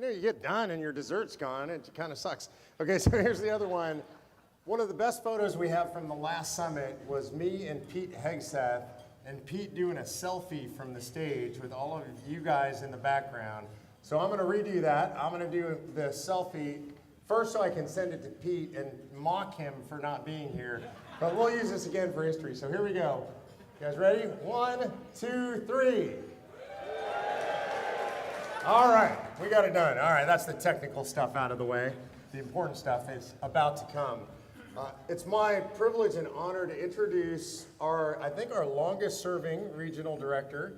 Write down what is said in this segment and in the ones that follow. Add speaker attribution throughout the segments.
Speaker 1: You know, you get done and your dessert's gone. It kind of sucks. Okay, so here's the other one. One of the best photos we have from the last summit was me and Pete Hegseth, and Pete doing a selfie from the stage with all of you guys in the background. So I'm going to redo that. I'm going to do the selfie first so I can send it to Pete and mock him for not being here. But we'll use this again for history. So here we go. You guys ready? 1, 2, 3. All right, we got it done. All right, that's the technical stuff out of the way. The important stuff is about to come. It's my privilege and honor to introduce our longest serving regional director.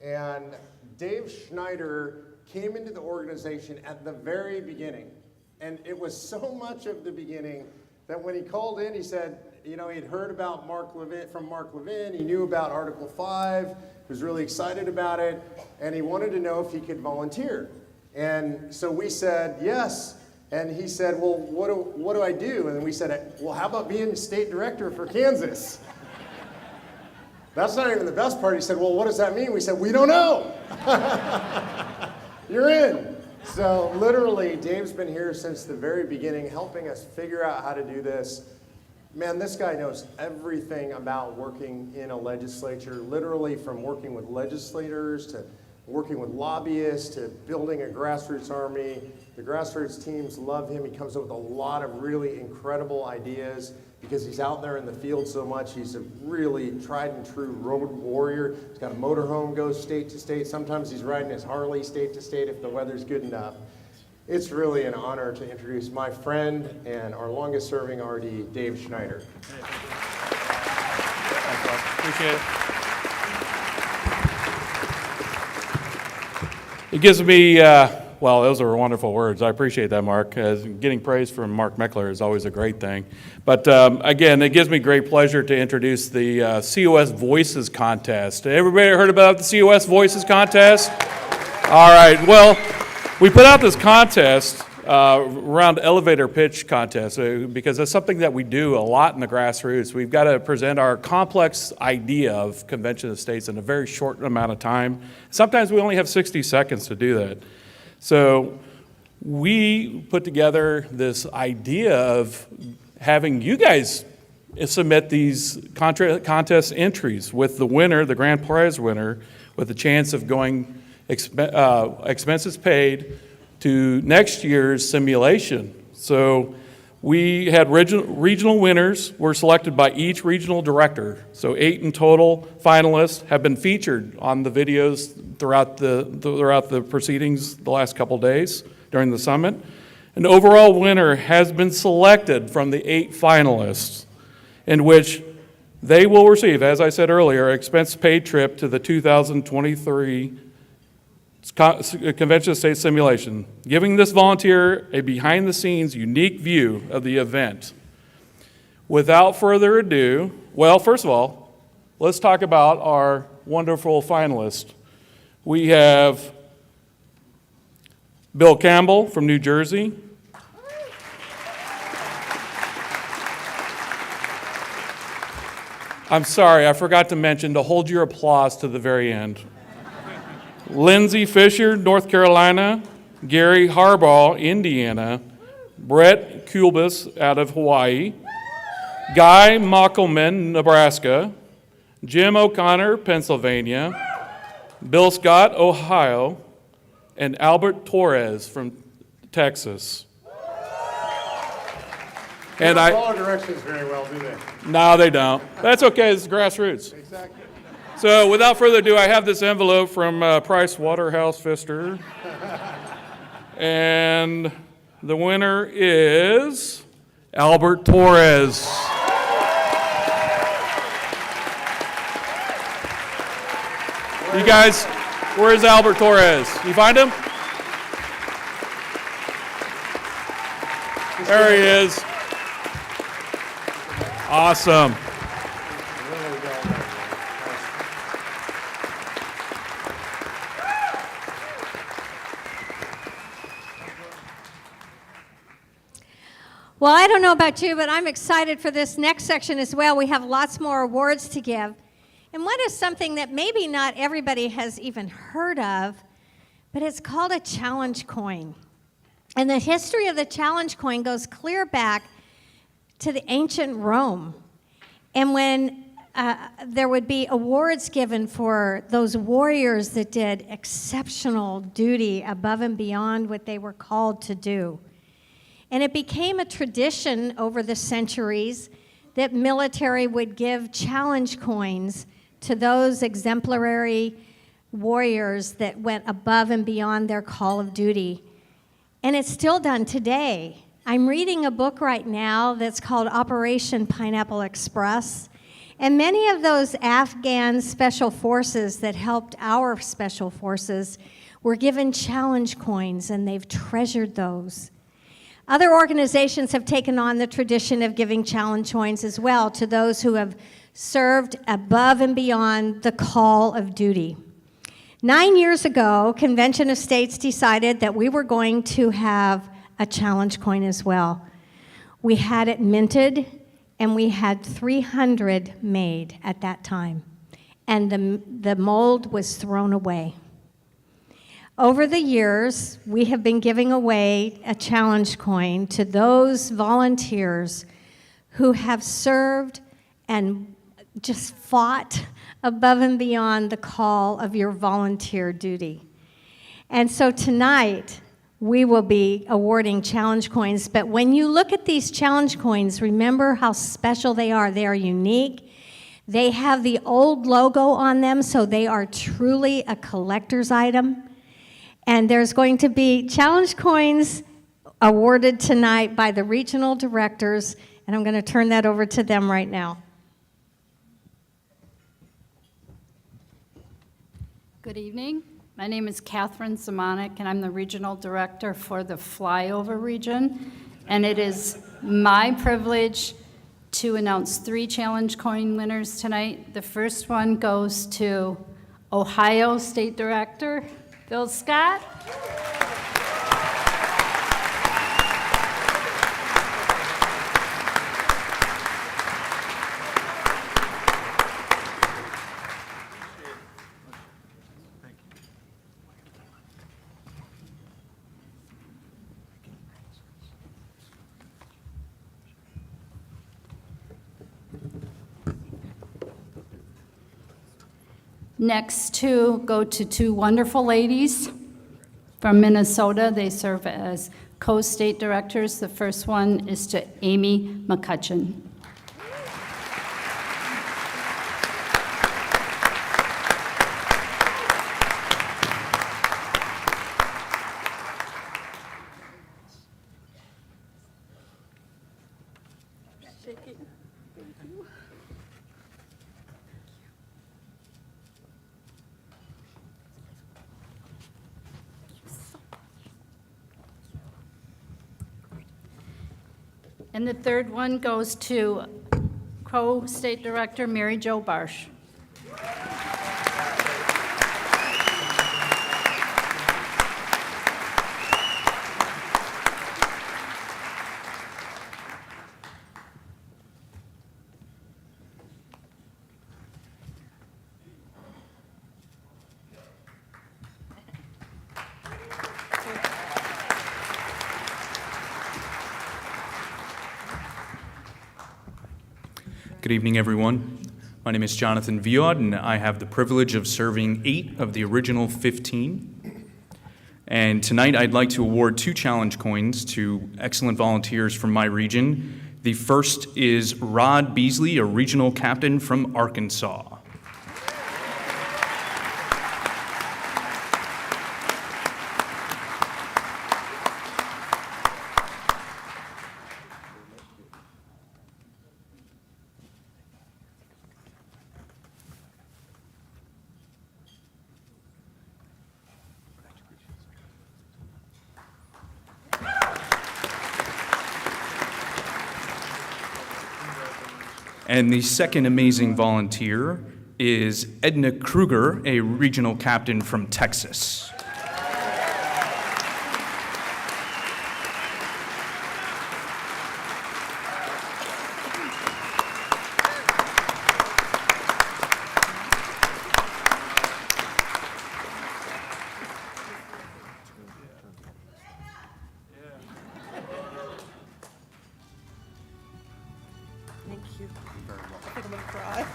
Speaker 1: And Dave Schneider came into the organization at the very beginning. And it was so much of the beginning that when he called in, he said, you know, he'd heard about Mark Levin, he knew about Article 5, was really excited about it, and he wanted to know if he could volunteer. And so we said, yes. And he said, well, what do I do? And we said, well, how about being state director for Kansas? That's not even the best part. He said, well, what does that mean? We said, we don't know. You're in. So literally, Dave's been here since the very beginning, helping us figure out how to do this. Man, this guy knows everything about working in a legislature, literally from working with legislators to working with lobbyists to building a grassroots army. The grassroots teams love him. He comes up with a lot of really incredible ideas because he's out there in the field so much. He's a really tried and true road warrior. He's got a motorhome, goes state to state. Sometimes he's riding his Harley state to state if the weather's good enough. It's really an honor to introduce my friend and our longest serving RD, Dave Schneider.
Speaker 2: Thanks, Rob. Appreciate it. It gives me, well, those are wonderful words. I appreciate that, Mark. Getting praise from Mark Meckler is always a great thing. But again, it gives me great pleasure to introduce the COS Voices Contest. Everybody heard about the COS Voices Contest? All right, well, we put out this contest around elevator pitch contest because it's something that we do a lot in the grassroots. We've got to present our complex idea of convention of states in a very short amount of time. Sometimes we only have 60 seconds to do that. So we put together this idea of having you guys submit these contest entries with the winner, the grand prize winner, with the chance of going expenses paid to next year's simulation. So we had regional winners were selected by each regional director. So 8 in total finalists have been featured on the videos throughout the proceedings the last couple days during the summit. An overall winner has been selected from the 8 finalists, in which they will receive, as I said earlier, expense paid trip to the 2023 Convention of State Simulation, giving this volunteer a behind-the-scenes unique view of the event. Without further ado, well, first of all, let's talk about our wonderful finalists. We have Bill Campbell from New Jersey. I'm sorry, I forgot to mention to hold your applause to the very end. Lindsay Fisher, North Carolina. Gary Harbaugh, Indiana. Brett Kulbis out of Hawaii. Guy Mockelman, Nebraska. Jim O'Connor, Pennsylvania. Bill Scott, Ohio. And Albert Torres from Texas.
Speaker 1: They don't follow directions very well, do they?
Speaker 2: No, they don't. That's okay, it's grassroots.
Speaker 1: Exactly.
Speaker 2: So without further ado, I have this envelope from Price Waterhouse Pfister. And the winner is Albert Torres. You guys, where is Albert Torres? You find him? There he is. Awesome.
Speaker 3: Well, I don't know about you, but I'm excited for this next section as well. We have lots more awards to give. And one is something that maybe not everybody has even heard of, but it's called a challenge coin. And the history of the challenge coin goes clear back to the ancient Rome. And when there would be awards given for those warriors that did exceptional duty above and beyond what they were called to do. And it became a tradition over the centuries that military would give challenge coins to those exemplary warriors that went above and beyond their call of duty. And it's still done today. I'm reading a book right now that's called Operation Pineapple Express. And many of those Afghan special forces that helped our special forces were given challenge coins, and they've treasured those. Other organizations have taken on the tradition of giving challenge coins as well to those who have served above and beyond the call of duty. 9 years ago, Convention of States decided that we were going to have a challenge coin as well. We had it minted, and we had 300 made at that time, and the mold was thrown away. Over the years, we have been giving away a challenge coin to those volunteers who have served and just fought above and beyond the call of your volunteer duty. And so tonight, we will be awarding challenge coins. But when you look at these challenge coins, remember how special they are. They are unique. They have the old logo on them, so they are truly a collector's item. And there's going to be challenge coins awarded tonight by the regional directors, and I'm going to turn that over to them right now.
Speaker 4: Good evening. My name is Catherine Zamanek, and I'm the regional director for the Flyover region. And it is my privilege to announce 3 challenge coin winners tonight. The first one goes to Ohio State Director Bill Scott. Next go to 2 wonderful ladies from Minnesota. They serve as co-state directors. The first one is to Amy McCutcheon. And the third one goes to co-state director Mary Jo Barsh.
Speaker 5: Good evening, everyone. My name is Jonathan Viod, and I have the privilege of serving 8 of the original 15. And tonight I'd like to award 2 challenge coins to excellent volunteers from my region. The first is Rod Beasley, a regional captain from Arkansas. And the second amazing volunteer is Edna Kruger, a regional captain from Texas.
Speaker 6: you. I think I'm gonna cry.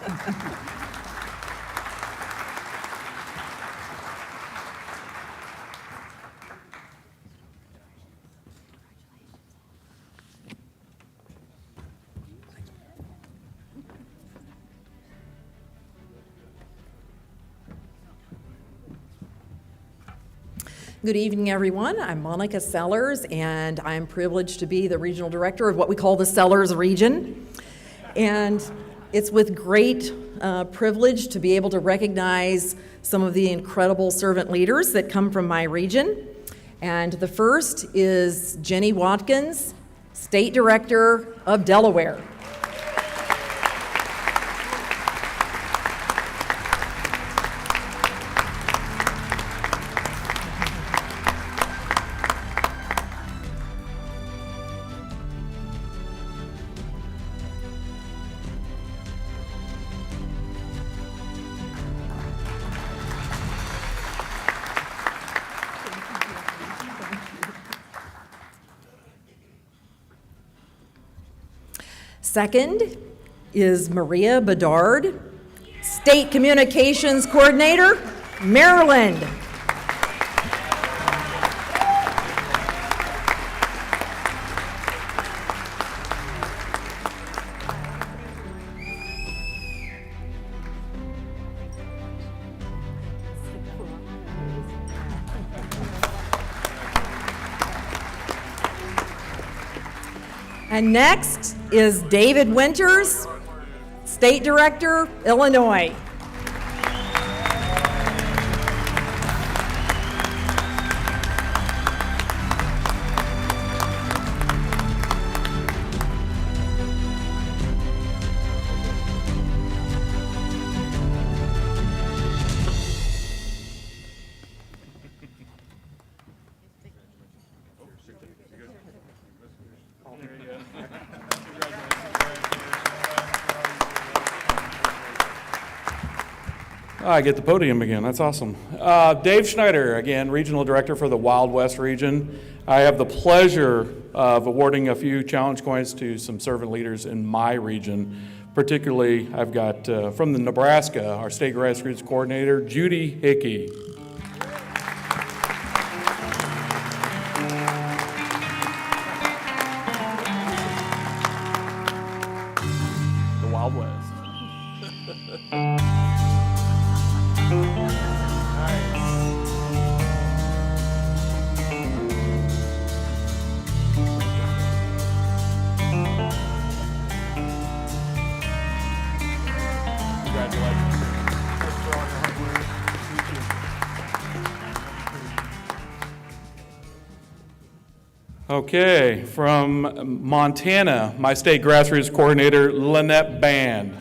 Speaker 7: Good evening, everyone. I'm Monica Sellers, and I'm privileged to be the regional director of what we call the Sellers region. And it's with great privilege to be able to recognize some of the incredible servant leaders that come from my region. And the first is Jenny Watkins, State Director of Delaware. Second is Maria Bedard, State Communications Coordinator, Maryland. And next is David Winters, State Director, Illinois.
Speaker 2: I get the podium again. That's awesome. Dave Schneider, again, Regional Director for the Wild West region. I have the pleasure of awarding a few challenge coins to some servant leaders in my region. Particularly, I've got from the Nebraska, our State Grassroots Coordinator, Judy Hickey. The Wild West. Okay, from Montana, my State Grassroots Coordinator, Lynette Band.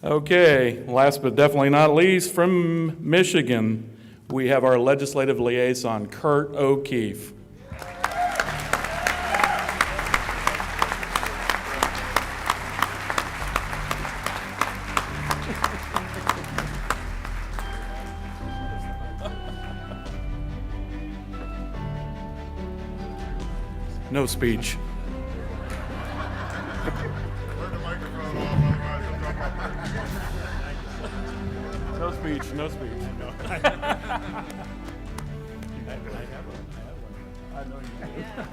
Speaker 2: Okay, last but definitely not least, from Michigan, we have our legislative liaison, Kurt O'Keefe. No speech. No speech, no speech. I know you do.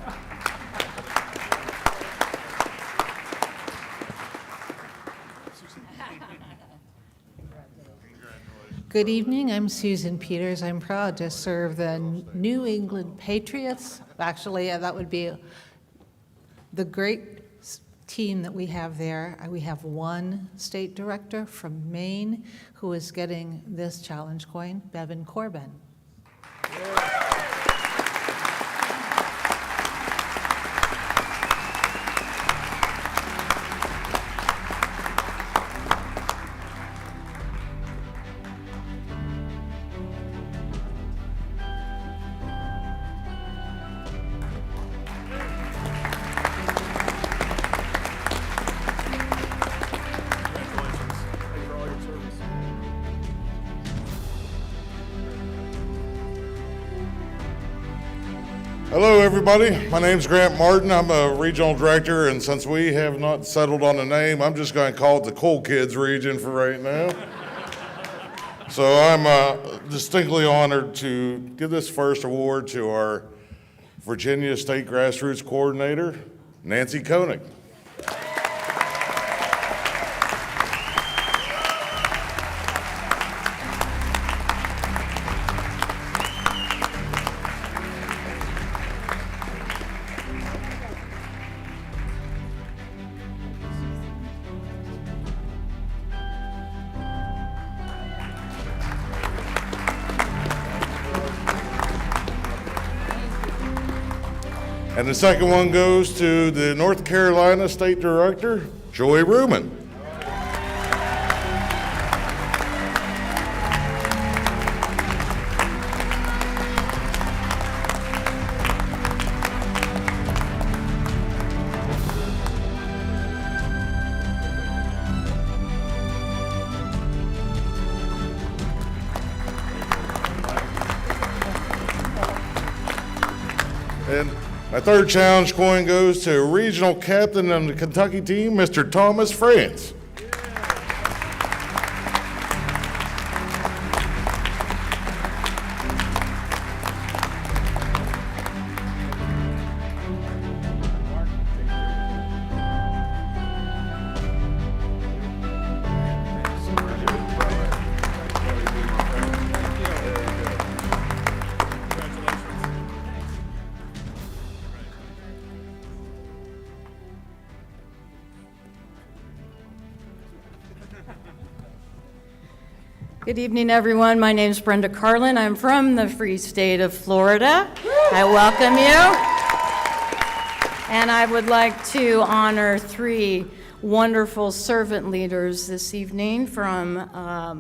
Speaker 6: Good evening, I'm Susan Peters. I'm proud to serve the New England Patriots. Actually, that would be the great team that we have there. We have one state director from Maine who is getting this challenge coin, Bevan Corbin.
Speaker 8: Hello, everybody. My name's Grant Martin. I'm a regional director, and since we have not settled on a name, I'm just going to call it the Cool Kids region for right now. So I'm distinctly honored to give this first award to our Virginia State Grassroots Coordinator, Nancy Koenig. And the second one goes to the North Carolina State Director, Joy Ruman. And my third challenge coin goes to regional captain of the Kentucky team, Mr. Thomas France.
Speaker 9: Good evening, everyone. My name is Brenda Carlin. I'm from the free state of Florida. I welcome you. And I would like to honor 3 wonderful servant leaders this evening from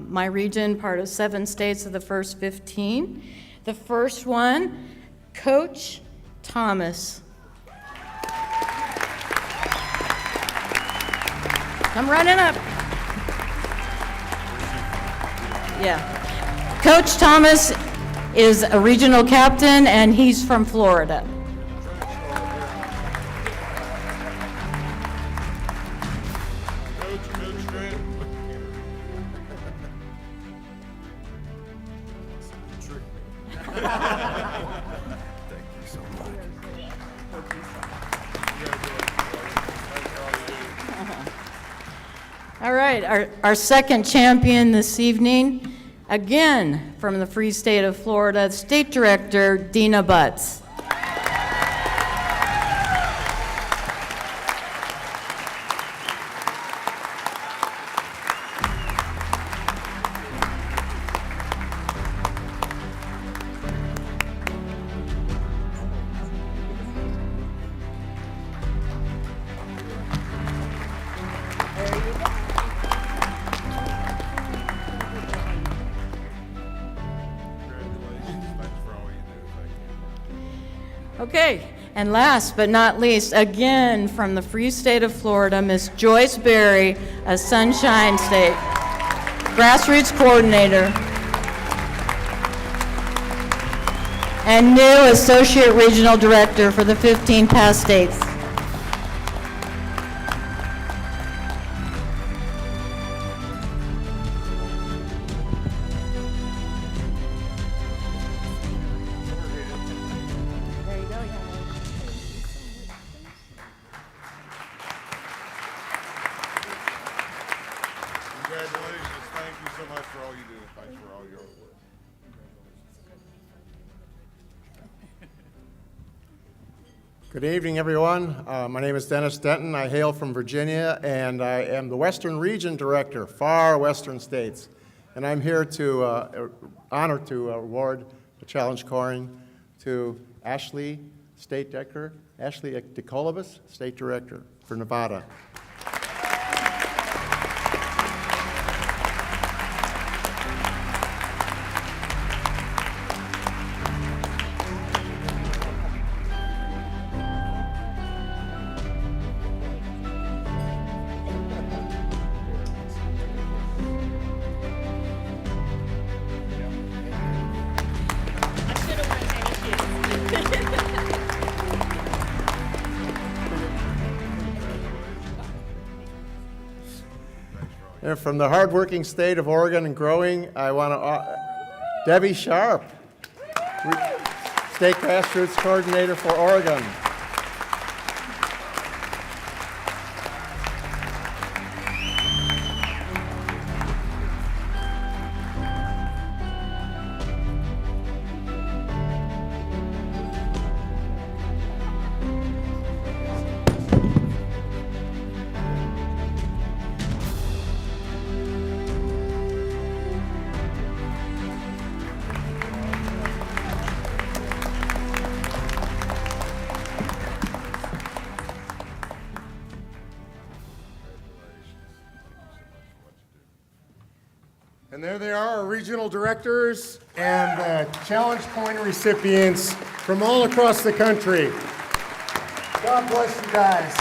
Speaker 9: my region, part of 7 states of the first 15. The first one, Coach Thomas. Come running up. Yeah. Coach Thomas is a regional captain, and he's from Florida. All right, our second champion this evening, again from the free state of Florida, State Director Dina Butts. Okay, and last but not least, again from the free state of Florida, Miss Joyce Berry, a Sunshine State Grassroots Coordinator and new Associate Regional Director for the 15 past states.
Speaker 8: Congratulations. Thank you so much for all you do. Thanks for all your work.
Speaker 10: Good evening, everyone. My name is Dennis Denton. I hail from Virginia, and I am the Western Region Director, far western states. And I'm here to honor to award the challenge coin to Ashley, State Director, Ashley DeColibus, State Director for Nevada. And from the hardworking state of Oregon and growing, I want to, Debbie Sharp, State Grassroots Coordinator for Oregon.
Speaker 1: And there they are, our regional directors and the challenge coin recipients from all across the country. God bless you guys.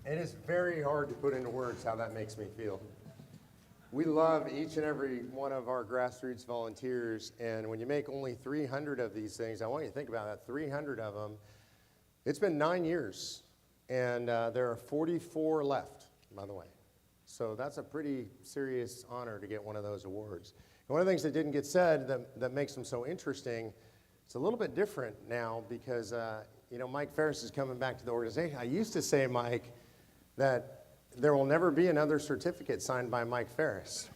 Speaker 1: It is very hard to put into words how that makes me feel. We love each and every one of our grassroots volunteers, and when you make only 300 of these things, I want you to think about that, 300 of them. It's been 9 years, and there are 44 left, by the way. So that's a pretty serious honor to get one of those awards. And one of the things that didn't get said that makes them so interesting, it's a little bit different now because, Mike Ferris is coming back to the organization. I used to say, Mike, that there will never be another certificate signed by Mike Ferris.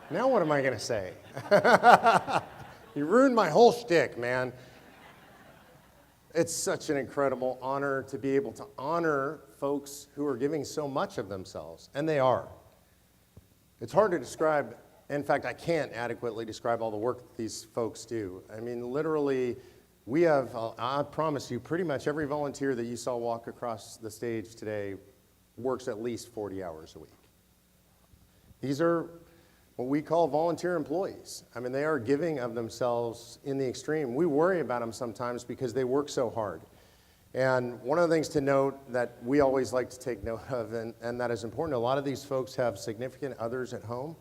Speaker 1: Now what am I going to say? You ruined my whole shtick, man. It's such an incredible honor to be able to honor folks who are giving so much of themselves, and they are. It's hard to describe. In fact, I can't adequately describe all the work that these folks do. I mean, literally, we have, I promise you, pretty much every volunteer that you saw walk across the stage today works at least 40 hours a week. These are what we call volunteer employees. I mean, they are giving of themselves in the extreme. We worry about them sometimes because they work so hard. And one of the things to note that we always like to take note of, and that is important, a lot of these folks have significant others at home,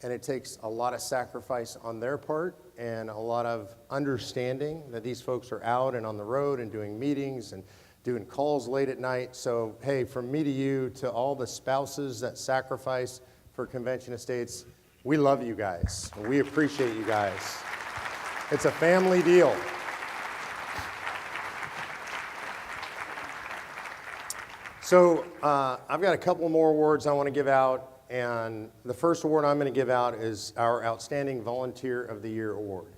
Speaker 1: and it takes a lot of sacrifice on their part and a lot of understanding that these folks are out and on the road and doing meetings and doing calls late at night. So, hey, from me to you, to all the spouses that sacrifice for Convention Estates, we love you guys. And we appreciate you guys. It's a family deal. So I've got a couple more awards I want to give out, and the first award I'm going to give out is our Outstanding Volunteer of the Year Award.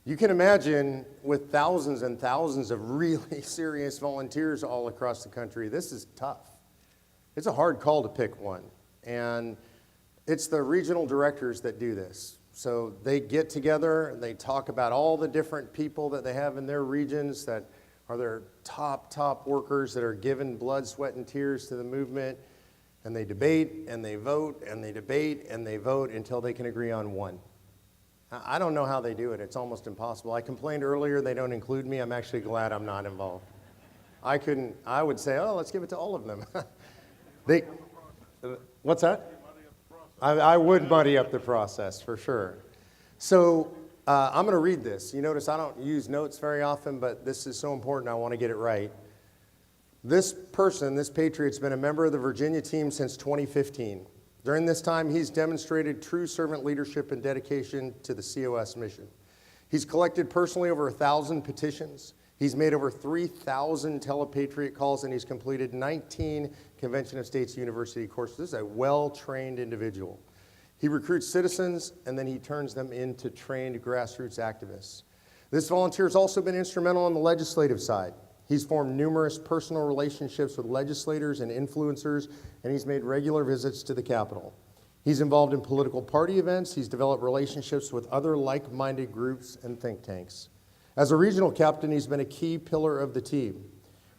Speaker 1: You can imagine with thousands and thousands of really serious volunteers all across the country, this is tough. It's a hard call to pick one, and it's the regional directors that do this. So they get together and they talk about all the different people that they have in their regions that are their top workers that are giving blood, sweat, and tears to the movement, and they debate and they vote and they debate and they vote until they can agree on one. I don't know how they do it. It's almost impossible. I complained earlier they don't include me. I'm actually glad I'm not involved. I would say, oh, let's give it to all of them. What's that? I would muddy up the process for sure. So I'm going to read this. You notice I don't use notes very often, but this is so important I want to get it right. This person, this patriot's been a member of the Virginia team since 2015. During this time, he's demonstrated true servant leadership and dedication to the COS mission. He's collected personally over 1,000 petitions. He's made over 3,000 telepatriot calls, and he's completed 19 Convention of States University courses. This is a well-trained individual. He recruits citizens, and then he turns them into trained grassroots activists. This volunteer has also been instrumental on the legislative side. He's formed numerous personal relationships with legislators and influencers, and he's made regular visits to the Capitol. He's involved in political party events. He's developed relationships with other like-minded groups and think tanks. As a regional captain, he's been a key pillar of the team.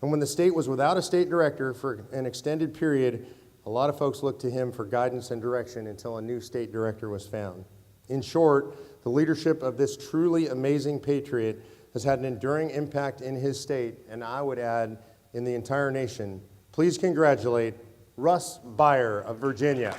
Speaker 1: And when the state was without a state director for an extended period, A lot of folks looked to him for guidance and direction until a new state director was found. In short, the leadership of this truly amazing patriot has had an enduring impact in his state, and I would add, in the entire nation. Please congratulate Russ Beyer of Virginia.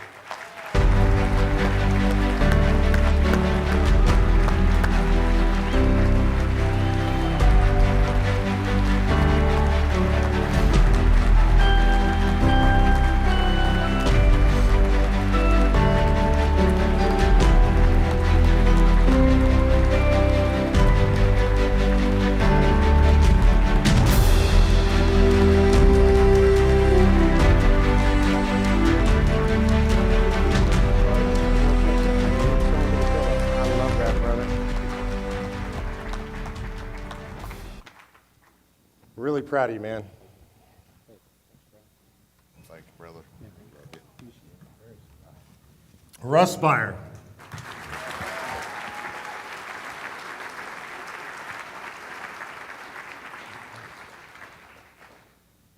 Speaker 1: Really proud of you, man.
Speaker 8: Thank you, brother.
Speaker 1: Russ Beyer.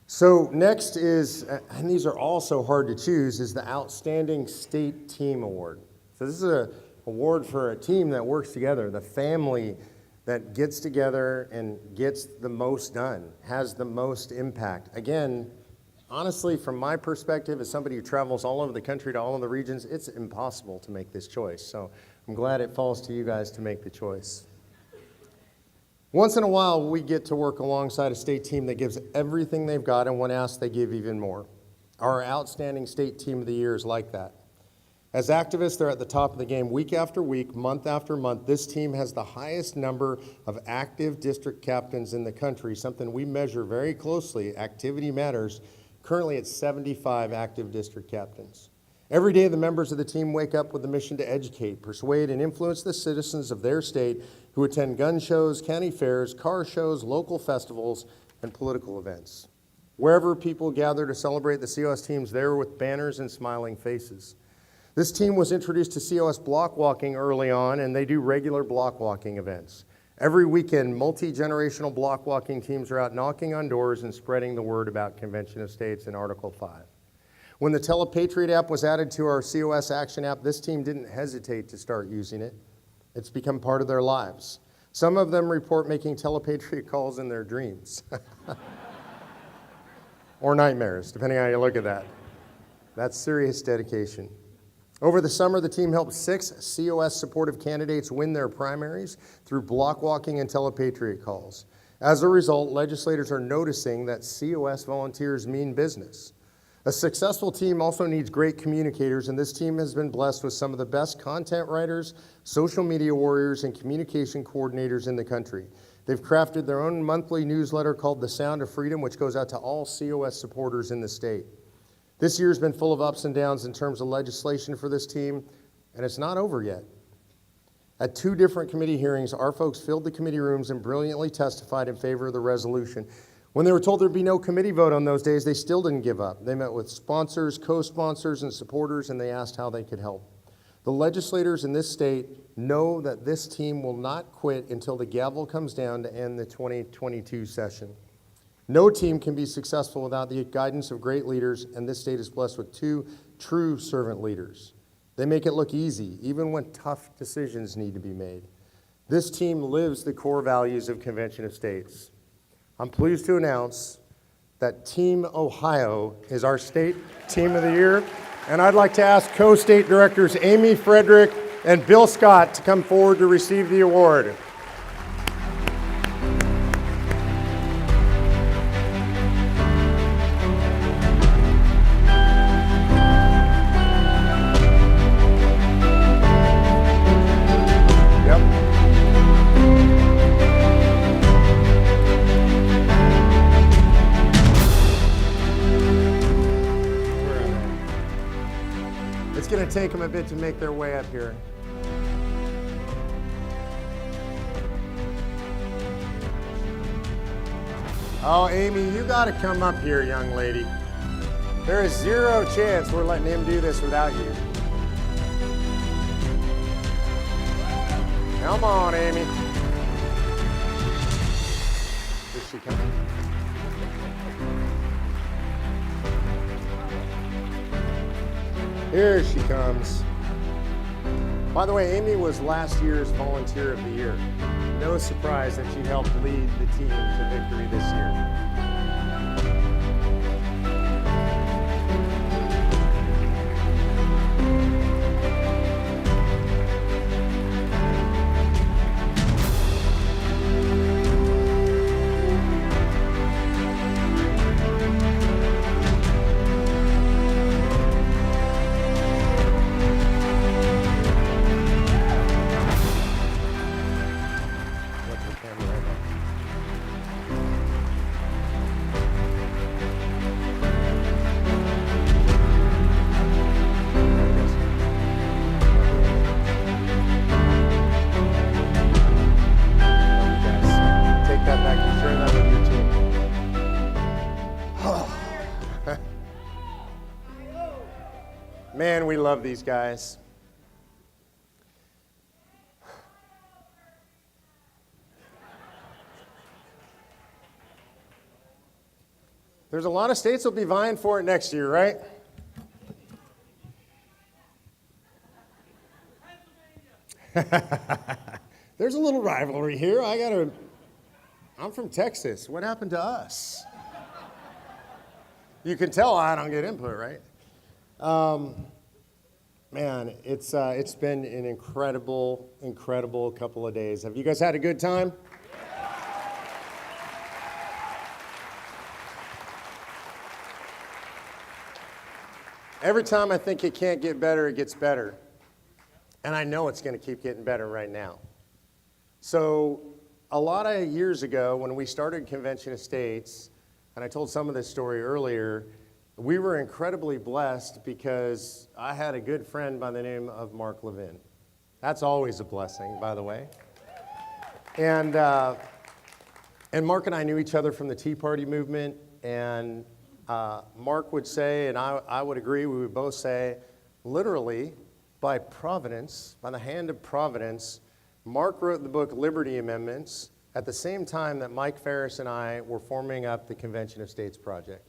Speaker 1: So next is, and these are all so hard to choose, is the Outstanding State Team Award. So this is an award for a team that works together, the family that gets together and gets the most done, has the most impact. Again, honestly, from my perspective, as somebody who travels all over the country to all of the regions, it's impossible to make this choice. So I'm glad it falls to you guys to make the choice. Once in a while, we get to work alongside a state team that gives everything they've got, and when asked, they give even more. Our Outstanding State Team of the Year is like that. As activists, they're at the top of the game week after week, month after month. This team has the highest number of active district captains in the country, something we measure very closely. Activity Matters. Currently, it's 75 active district captains. Every day, the members of the team wake up with the mission to educate, persuade, and influence the citizens of their state who attend gun shows, county fairs, car shows, local festivals, and political events. Wherever people gather to celebrate the COS teams, they're with banners and smiling faces. This team was introduced to COS block walking early on, and they do regular block walking events. Every weekend, multi-generational block walking teams are out knocking on doors and spreading the word about Convention of States and Article 5. When the Telepatriot app was added to our COS Action app, this team didn't hesitate to start using it. It's become part of their lives. Some of them report making Telepatriot calls in their dreams. Or nightmares, depending on how you look at that. That's serious dedication. Over the summer, the team helped 6 COS supportive candidates win their primaries through block walking and Telepatriot calls. As a result, legislators are noticing that COS volunteers mean business. A successful team also needs great communicators, and this team has been blessed with some of the best content writers, social media warriors, and communication coordinators in the country. They've crafted their own monthly newsletter called The Sound of Freedom, which goes out to all COS supporters in the state. This year's been full of ups and downs in terms of legislation for this team, and it's not over yet. At 2 different committee hearings, our folks filled the committee rooms and brilliantly testified in favor of the resolution. When they were told there'd be no committee vote on those days, they still didn't give up. They met with sponsors, co-sponsors, and supporters, and they asked how they could help. The legislators in this state know that this team will not quit until the gavel comes down to end the 2022 session. No team can be successful without the guidance of great leaders, and this state is blessed with 2 true servant leaders. They make it look easy, even when tough decisions need to be made. This team lives the core values of Convention of States. I'm pleased to announce that Team Ohio is our State Team of the Year, and I'd like to ask co-state directors Amy Frederick and Bill Scott to come forward to receive the award. It's going to take them a bit to make their way up here. Oh, Amy, you got to come up here, young lady. There is 0 chance we're letting him do this without you. Come on, Amy. Is she coming? Here she comes. By the way, Amy was last year's Volunteer of the Year. No surprise that she helped lead the team to victory this year. Man, we love these guys. There's a lot of states that'll be vying for it next year, right? There's a little rivalry here. I'm from Texas. What happened to us? You can tell I don't get input, right? Man, it's been an incredible couple of days. Have you guys had a good time? Every time I think it can't get better, it gets better. And I know it's going to keep getting better right now. So a lot of years ago, when we started Convention of States, and I told some of this story earlier, we were incredibly blessed because I had a good friend by the name of Mark Levin. That's always a blessing, by the way. And Mark and I knew each other from the Tea Party movement, and Mark would say, and I would agree, we would both say, literally, by providence, by the hand of providence, Mark wrote the book Liberty Amendments at the same time that Mike Ferris and I were forming up the Convention of States project.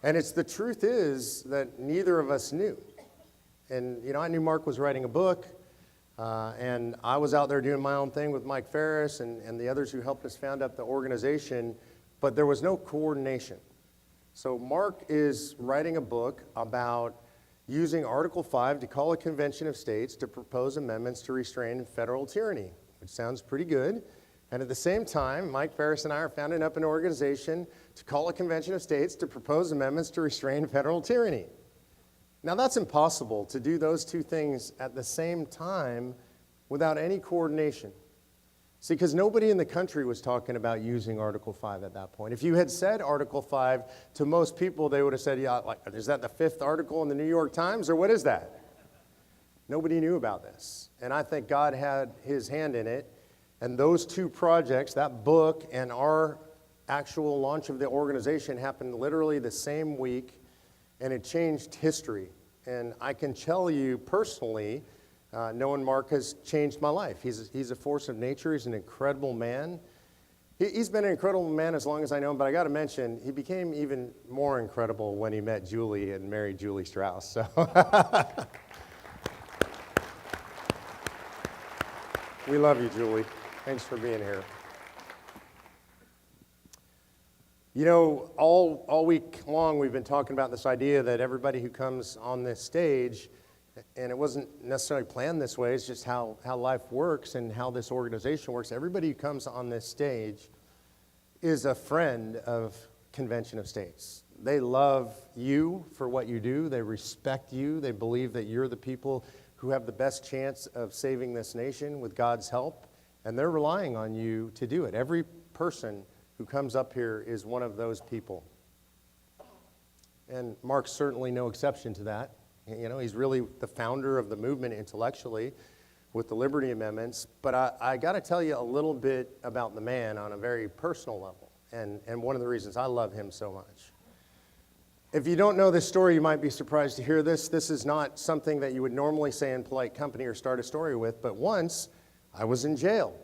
Speaker 1: And the truth is that neither of us knew. And, I knew Mark was writing a book, and I was out there doing my own thing with Mike Ferris and the others who helped us found up the organization, but there was no coordination. So Mark is writing a book about using Article 5 to call a convention of states to propose amendments to restrain federal tyranny, which sounds pretty good. And at the same time, Mike Ferris and I are founding up an organization to call a convention of states to propose amendments to restrain federal tyranny. Now that's impossible to do those two things at the same time without any coordination. See, because nobody in the country was talking about using Article 5 at that point. If you had said Article 5 to most people, they would have said, yeah, like, is that the 5th article in the New York Times, or what is that? Nobody knew about this. And I think God had his hand in it. And those two projects, that book and our actual launch of the organization, happened literally the same week, and it changed history. And I can tell you personally, knowing Mark has changed my life. He's a force of nature. He's an incredible man. He's been an incredible man as long as I know him, but I got to mention, he became even more incredible when he met Julie and married Julie Strauss. So we love you, Julie. Thanks for being here. All week long we've been talking about this idea that everybody who comes on this stage, and it wasn't necessarily planned this way, it's just how life works and how this organization works. Everybody who comes on this stage is a friend of Convention of States. They love you for what you do. They respect you. They believe that you're the people who have the best chance of saving this nation with God's help, and they're relying on you to do it. Every person who comes up here is one of those people. And Mark's certainly no exception to that. He's really the founder of the movement intellectually with the Liberty Amendments. But I got to tell you a little bit about the man on a very personal level, and one of the reasons I love him so much. If you don't know this story, you might be surprised to hear this. This is not something that you would normally say in polite company or start a story with, but once I was in jail.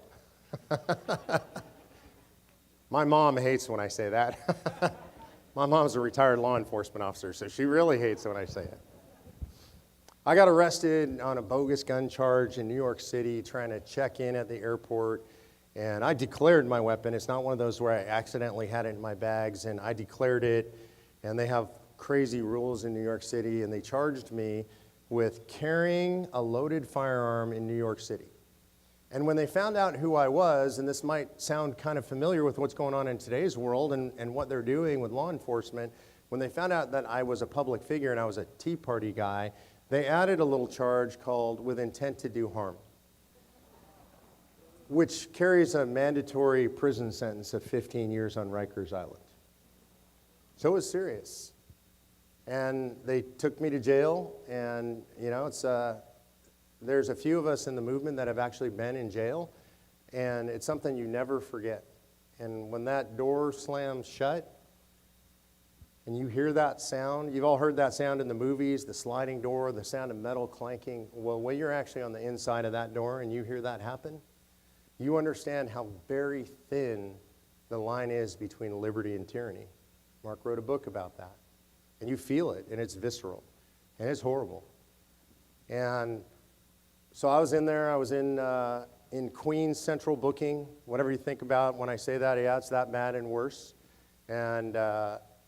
Speaker 1: My mom hates when I say that. My mom's a retired law enforcement officer, so she really hates when I say it. I got arrested on a bogus gun charge in New York City trying to check in at the airport, and I declared my weapon. It's not one of those where I accidentally had it in my bags, and I declared it, and they have crazy rules in New York City, and they charged me with carrying a loaded firearm in New York City. And when they found out who I was, and this might sound kind of familiar with what's going on in today's world and what they're doing with law enforcement, when they found out that I was a public figure and I was a Tea Party guy, they added a little charge called with intent to do harm, which carries a mandatory prison sentence of 15 years on Rikers Island. So it was serious. And they took me to jail, and it's there's a few of us in the movement that have actually been in jail, and it's something you never forget. And when that door slams shut, and you hear that sound, you've all heard that sound in the movies, the sliding door, the sound of metal clanking. Well, when you're actually on the inside of that door and you hear that happen, you understand how very thin the line is between liberty and tyranny. Mark wrote a book about that. And you feel it, and it's visceral, and it's horrible. And so I was in there. I was in Queens Central Booking. Whatever you think about when I say that, yeah, it's that bad and worse. And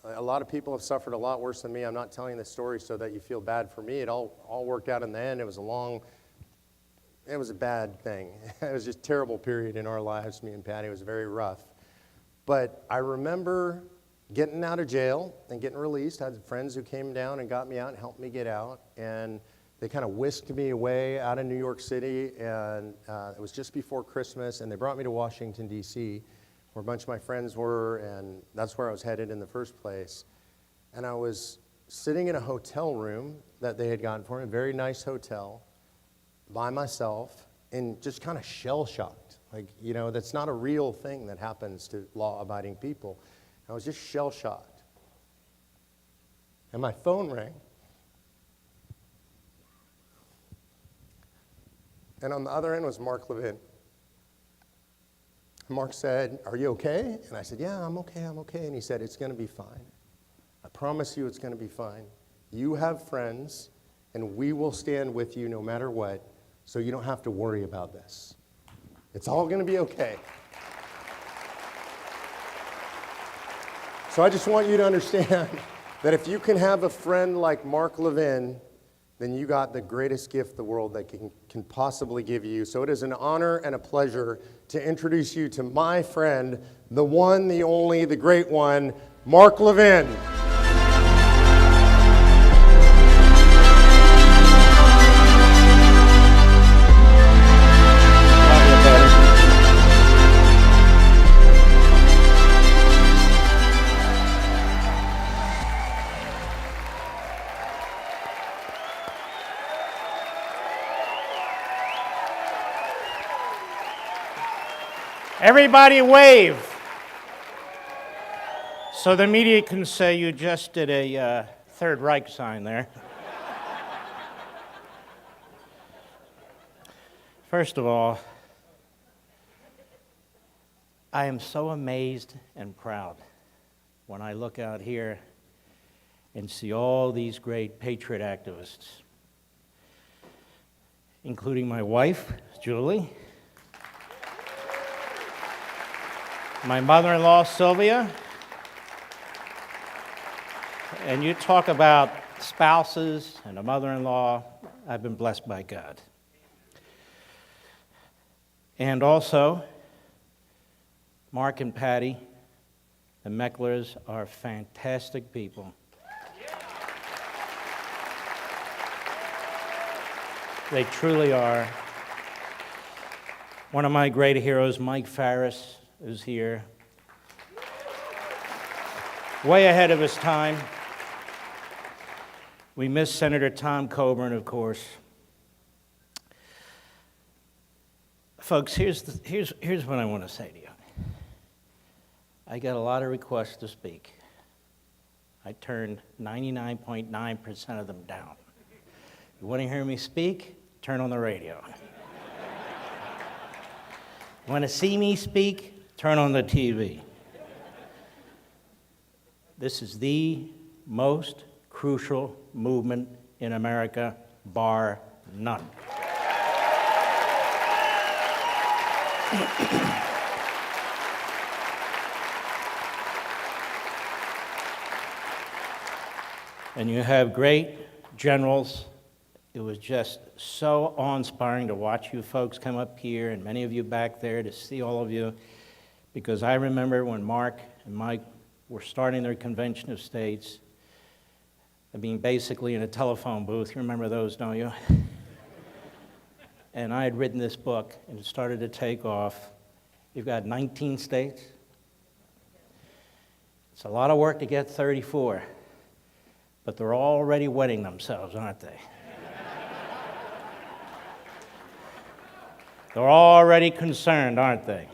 Speaker 1: a lot of people have suffered a lot worse than me. I'm not telling this story so that you feel bad for me. It all worked out in the end. It was a bad thing. It was just a terrible period in our lives, me and Patty. It was very rough. But I remember getting out of jail and getting released. I had friends who came down and got me out and helped me get out. And they kind of whisked me away out of New York City. And it was just before Christmas. And they brought me to Washington, D.C., where a bunch of my friends were. And that's where I was headed in the first place. And I was sitting in a hotel room that they had gotten for me, a very nice hotel, by myself, and just kind of shell-shocked. Like, that's not a real thing that happens to law-abiding people. I was just shell-shocked. And my phone rang. And on the other end was Mark Levin. Mark said, "Are you okay?" And I said, "Yeah, I'm okay. And he said, "It's going to be fine. I promise you it's going to be fine. You have friends, and we will stand with you no matter what, so you don't have to worry about this. It's all going to be okay." So I just want you to understand that if you can have a friend like Mark Levin, then you got the greatest gift the world that can possibly give you. So it is an honor and a pleasure to introduce you to my friend, the one, the only, the great one, Mark Levin.
Speaker 11: Everybody wave. So the media can say you just did a Third Reich sign there. First of all, I am so amazed and proud when I look out here and see all these great patriot activists, including my wife, Julie, my mother-in-law, Sylvia, and you talk about spouses and a mother-in-law. I've been blessed by God. And also, Mark and Patty, the Mecklers, are fantastic people. They truly are. One of my great heroes, Mike Farris, is here. Way ahead of his time. We miss Senator Tom Coburn, of course. Folks, here's what I want to say to you. I got a lot of requests to speak. I turned 99.9% of them down. You want to hear me speak? Turn on the radio. Want to see me speak? Turn on the TV. This is the most crucial movement in America bar none. And you have great generals. It was just so awe-inspiring to watch you folks come up here, and many of you back there, to see all of you, because I remember when Mark and Mike were starting their convention of states, being basically in a telephone booth. You remember those, don't you? And I had written this book, and it started to take off. You've got 19 states. It's a lot of work to get 34, but they're already wetting themselves, aren't they? They're already concerned, aren't they?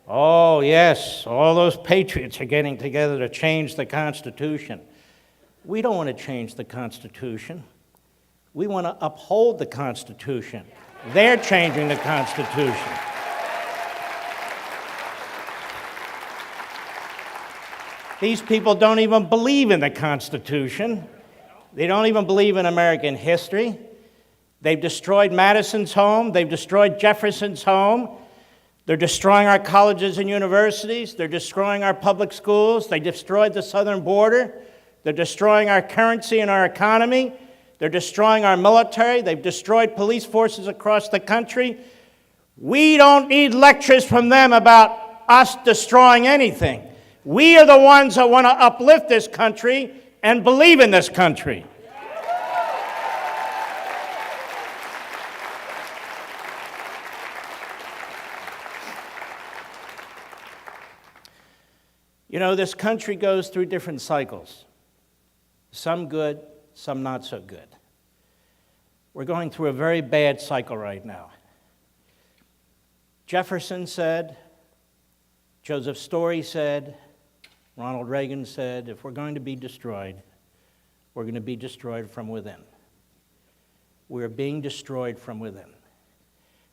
Speaker 11: Oh, yes, all those patriots are getting together to change the Constitution. We don't want to change the Constitution. We want to uphold the Constitution. They're changing the Constitution. These people don't even believe in the Constitution. They don't even believe in American history. They've destroyed Madison's home. They've destroyed Jefferson's home. They're destroying our colleges and universities. They're destroying our public schools. They destroyed the southern border. They're destroying our currency and our economy. They're destroying our military. They've destroyed police forces across the country. We don't need lectures from them about us destroying anything. We are the ones that want to uplift this country and believe in this country. You know, this country goes through different cycles. Some good, some not so good. We're going through a very bad cycle right now. Jefferson said, Joseph Story said, Ronald Reagan said, if we're going to be destroyed, we're going to be destroyed from within. We're being destroyed from within.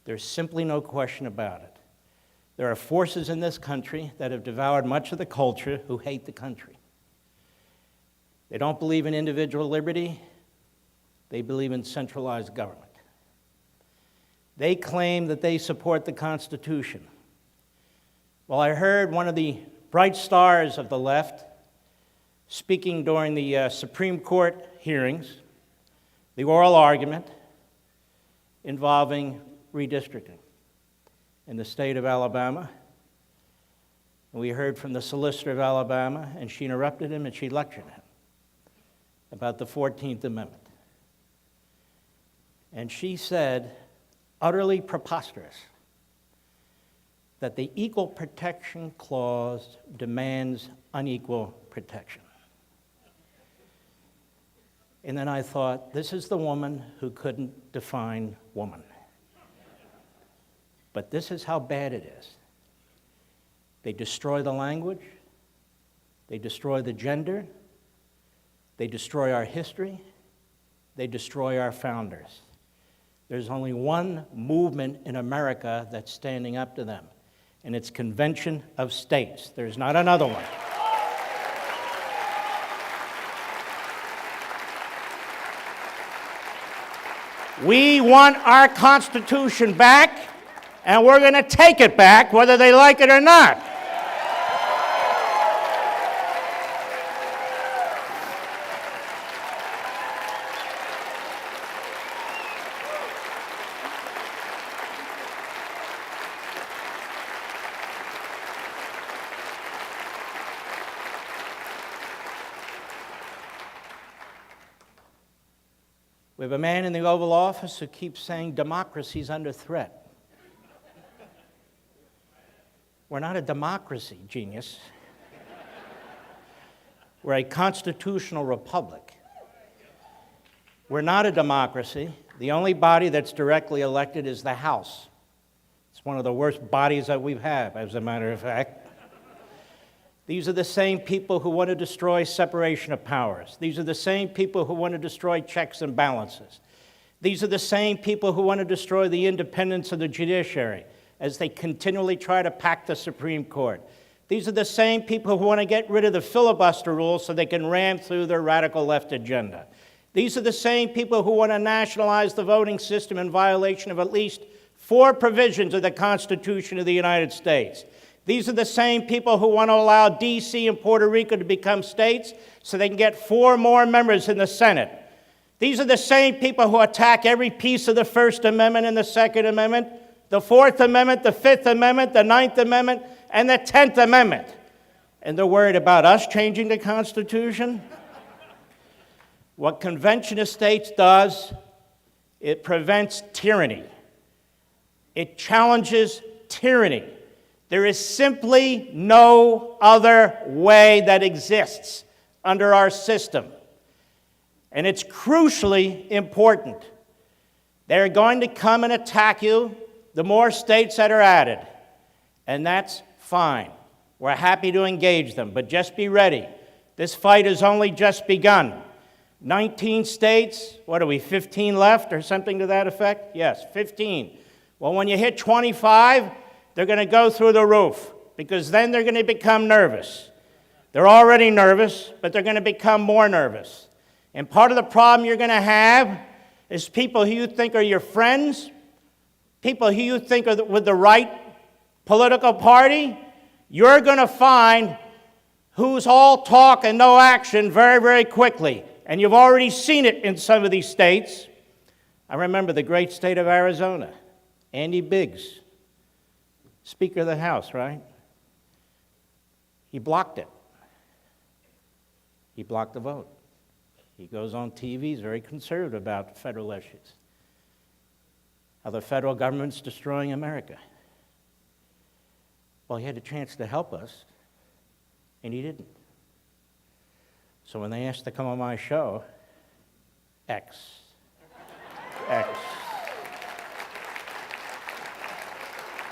Speaker 11: There's simply no question about it. There are forces in this country that have devoured much of the culture who hate the country. They don't believe in individual liberty. They believe in centralized government. They claim that they support the Constitution. Well, I heard one of the bright stars of the left speaking during the Supreme Court hearings, the oral argument involving redistricting in the state of Alabama. And we heard from the solicitor of Alabama, and she interrupted him and she lectured him about the 14th Amendment. And she said, utterly preposterous, that the Equal Protection Clause demands unequal protection. And then I thought, this is the woman who couldn't define woman. But this is how bad it is. They destroy the language, they destroy the gender, they destroy our history, they destroy our founders. There's only one movement in America that's standing up to them, and it's Convention of States. There's not another one. We want our Constitution back, and we're going to take it back whether they like it or not. We have a man in the Oval Office who keeps saying democracy's under threat. We're not a democracy, genius. We're a constitutional republic. We're not a democracy. The only body that's directly elected is the House. It's one of the worst bodies that we have, as a matter of fact. These are the same people who want to destroy separation of powers. These are the same people who want to destroy checks and balances. These are the same people who want to destroy the independence of the judiciary as they continually try to pack the Supreme Court. These are the same people who want to get rid of the filibuster rule so they can ram through their radical left agenda. These are the same people who want to nationalize the voting system in violation of at least 4 provisions of the Constitution of the United States. These are the same people who want to allow D.C. and Puerto Rico to become states so they can get 4 more members in the Senate. These are the same people who attack every piece of the First Amendment and the Second Amendment, the Fourth Amendment, the Fifth Amendment, the Ninth Amendment, and the 10th Amendment. And they're worried about us changing the Constitution? What Convention of States does, it prevents tyranny. It challenges tyranny. There is simply no other way that exists under our system. And it's crucially important. They're going to come and attack you the more states that are added. And that's fine. We're happy to engage them, but just be ready. This fight has only just begun. 19 states, what are we, 15 left or something to that effect? Yes, 15. Well, when you hit 25, they're going to go through the roof because then they're going to become nervous. They're already nervous, but they're going to become more nervous. And part of the problem you're going to have is people who you think are your friends, people who you think are with the right political party, you're going to find who's all talk and no action very, very quickly. And you've already seen it in some of these states. I remember the great state of Arizona. Andy Biggs, Speaker of the House, right? He blocked it. He blocked the vote. He goes on TV, he's very conservative about federal issues. How the federal government's destroying America. Well, he had a chance to help us, and he didn't. So when they asked to come on my show, X.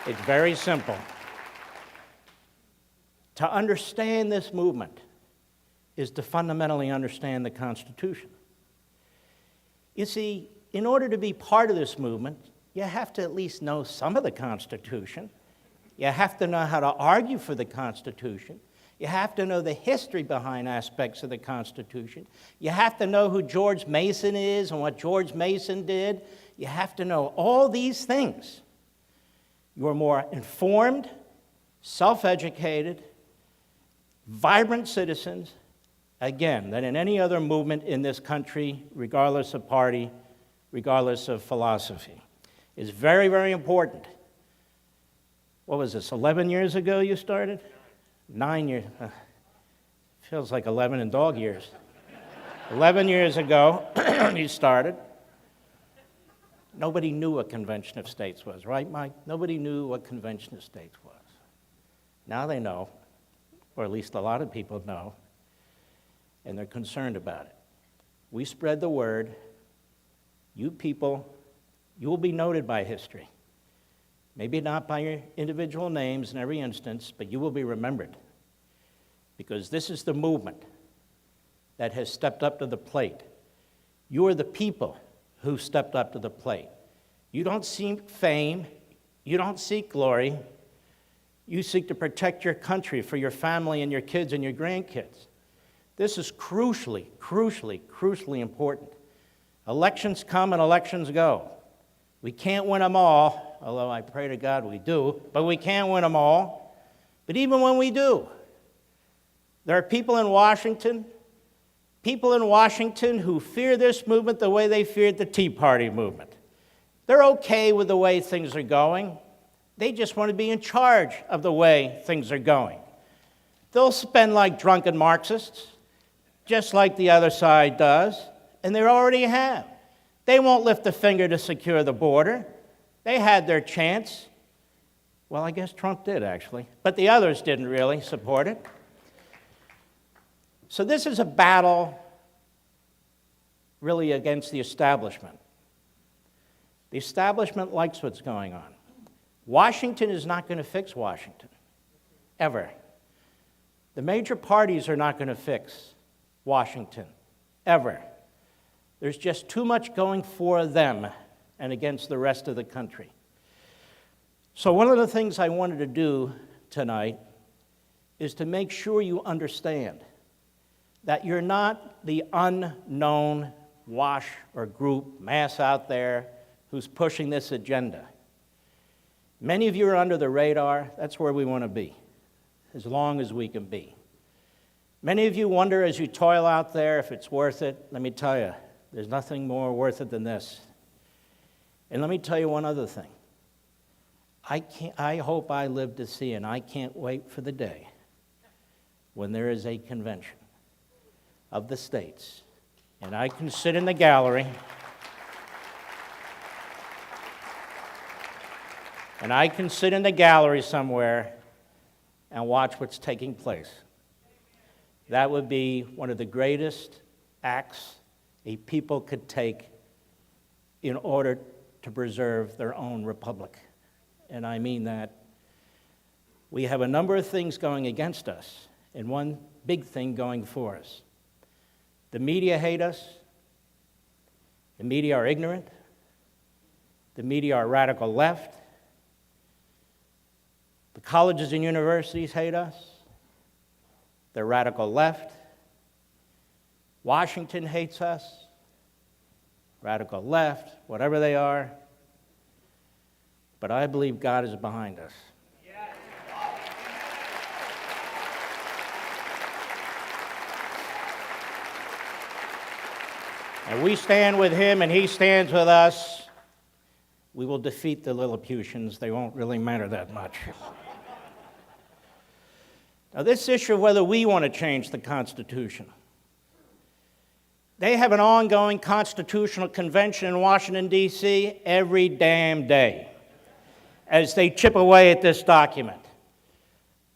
Speaker 11: It's very simple. To understand this movement is to fundamentally understand the Constitution. You see, in order to be part of this movement, you have to at least know some of the Constitution. You have to know how to argue for the Constitution. You have to know the history behind aspects of the Constitution. You have to know who George Mason is and what George Mason did. You have to know all these things. You're more informed, self-educated, vibrant citizens, again, than in any other movement in this country, regardless of party, regardless of philosophy. It's very, very important. What was this, 11 years ago you started? 9 years. Feels like 11 in dog years. 11 years ago, you started. Nobody knew what Convention of States was, right, Mike? Nobody knew what Convention of States was. Now they know, or at least a lot of people know, and they're concerned about it. We spread the word. You people, you will be noted by history. Maybe not by your individual names in every instance, but you will be remembered. Because this is the movement that has stepped up to the plate. You are the people who stepped up to the plate. You don't seek fame. You don't seek glory. You seek to protect your country for your family and your kids and your grandkids. This is crucially, crucially, crucially important. Elections come and elections go. We can't win them all, although I pray to God we do, but we can't win them all. But even when we do, there are people in Washington who fear this movement the way they feared the Tea Party movement. They're okay with the way things are going. They just want to be in charge of the way things are going. They'll spend like drunken Marxists, just like the other side does, and they already have. They won't lift a finger to secure the border. They had their chance. Well, I guess Trump did, actually. But the others didn't really support it. So this is a battle really against the establishment. The establishment likes what's going on. Washington is not going to fix Washington, ever. The major parties are not going to fix Washington, ever. There's just too much going for them and against the rest of the country. So one of the things I wanted to do tonight is to make sure you understand that you're not the unknown wash or group, mass out there who's pushing this agenda. Many of you are under the radar. That's where we want to be, as long as we can be. Many of you wonder as you toil out there if it's worth it. Let me tell you, there's nothing more worth it than this. And let me tell you one other thing. I hope I live to see, and I can't wait for the day when there is a convention of the states, and I can sit in the gallery, somewhere and watch what's taking place. That would be one of the greatest acts a people could take in order to preserve their own republic. And I mean that. We have a number of things going against us, and one big thing going for us. The media hate us. The media are ignorant. The media are radical left. The colleges and universities hate us. They're radical left. Washington hates us. Radical left, whatever they are. But I believe God is behind us. And we stand with him and he stands with us. We will defeat the Lilliputians. They won't really matter that much. Now, this issue of whether we want to change the Constitution. They have an ongoing constitutional convention in Washington, D.C. every damn day as they chip away at this document.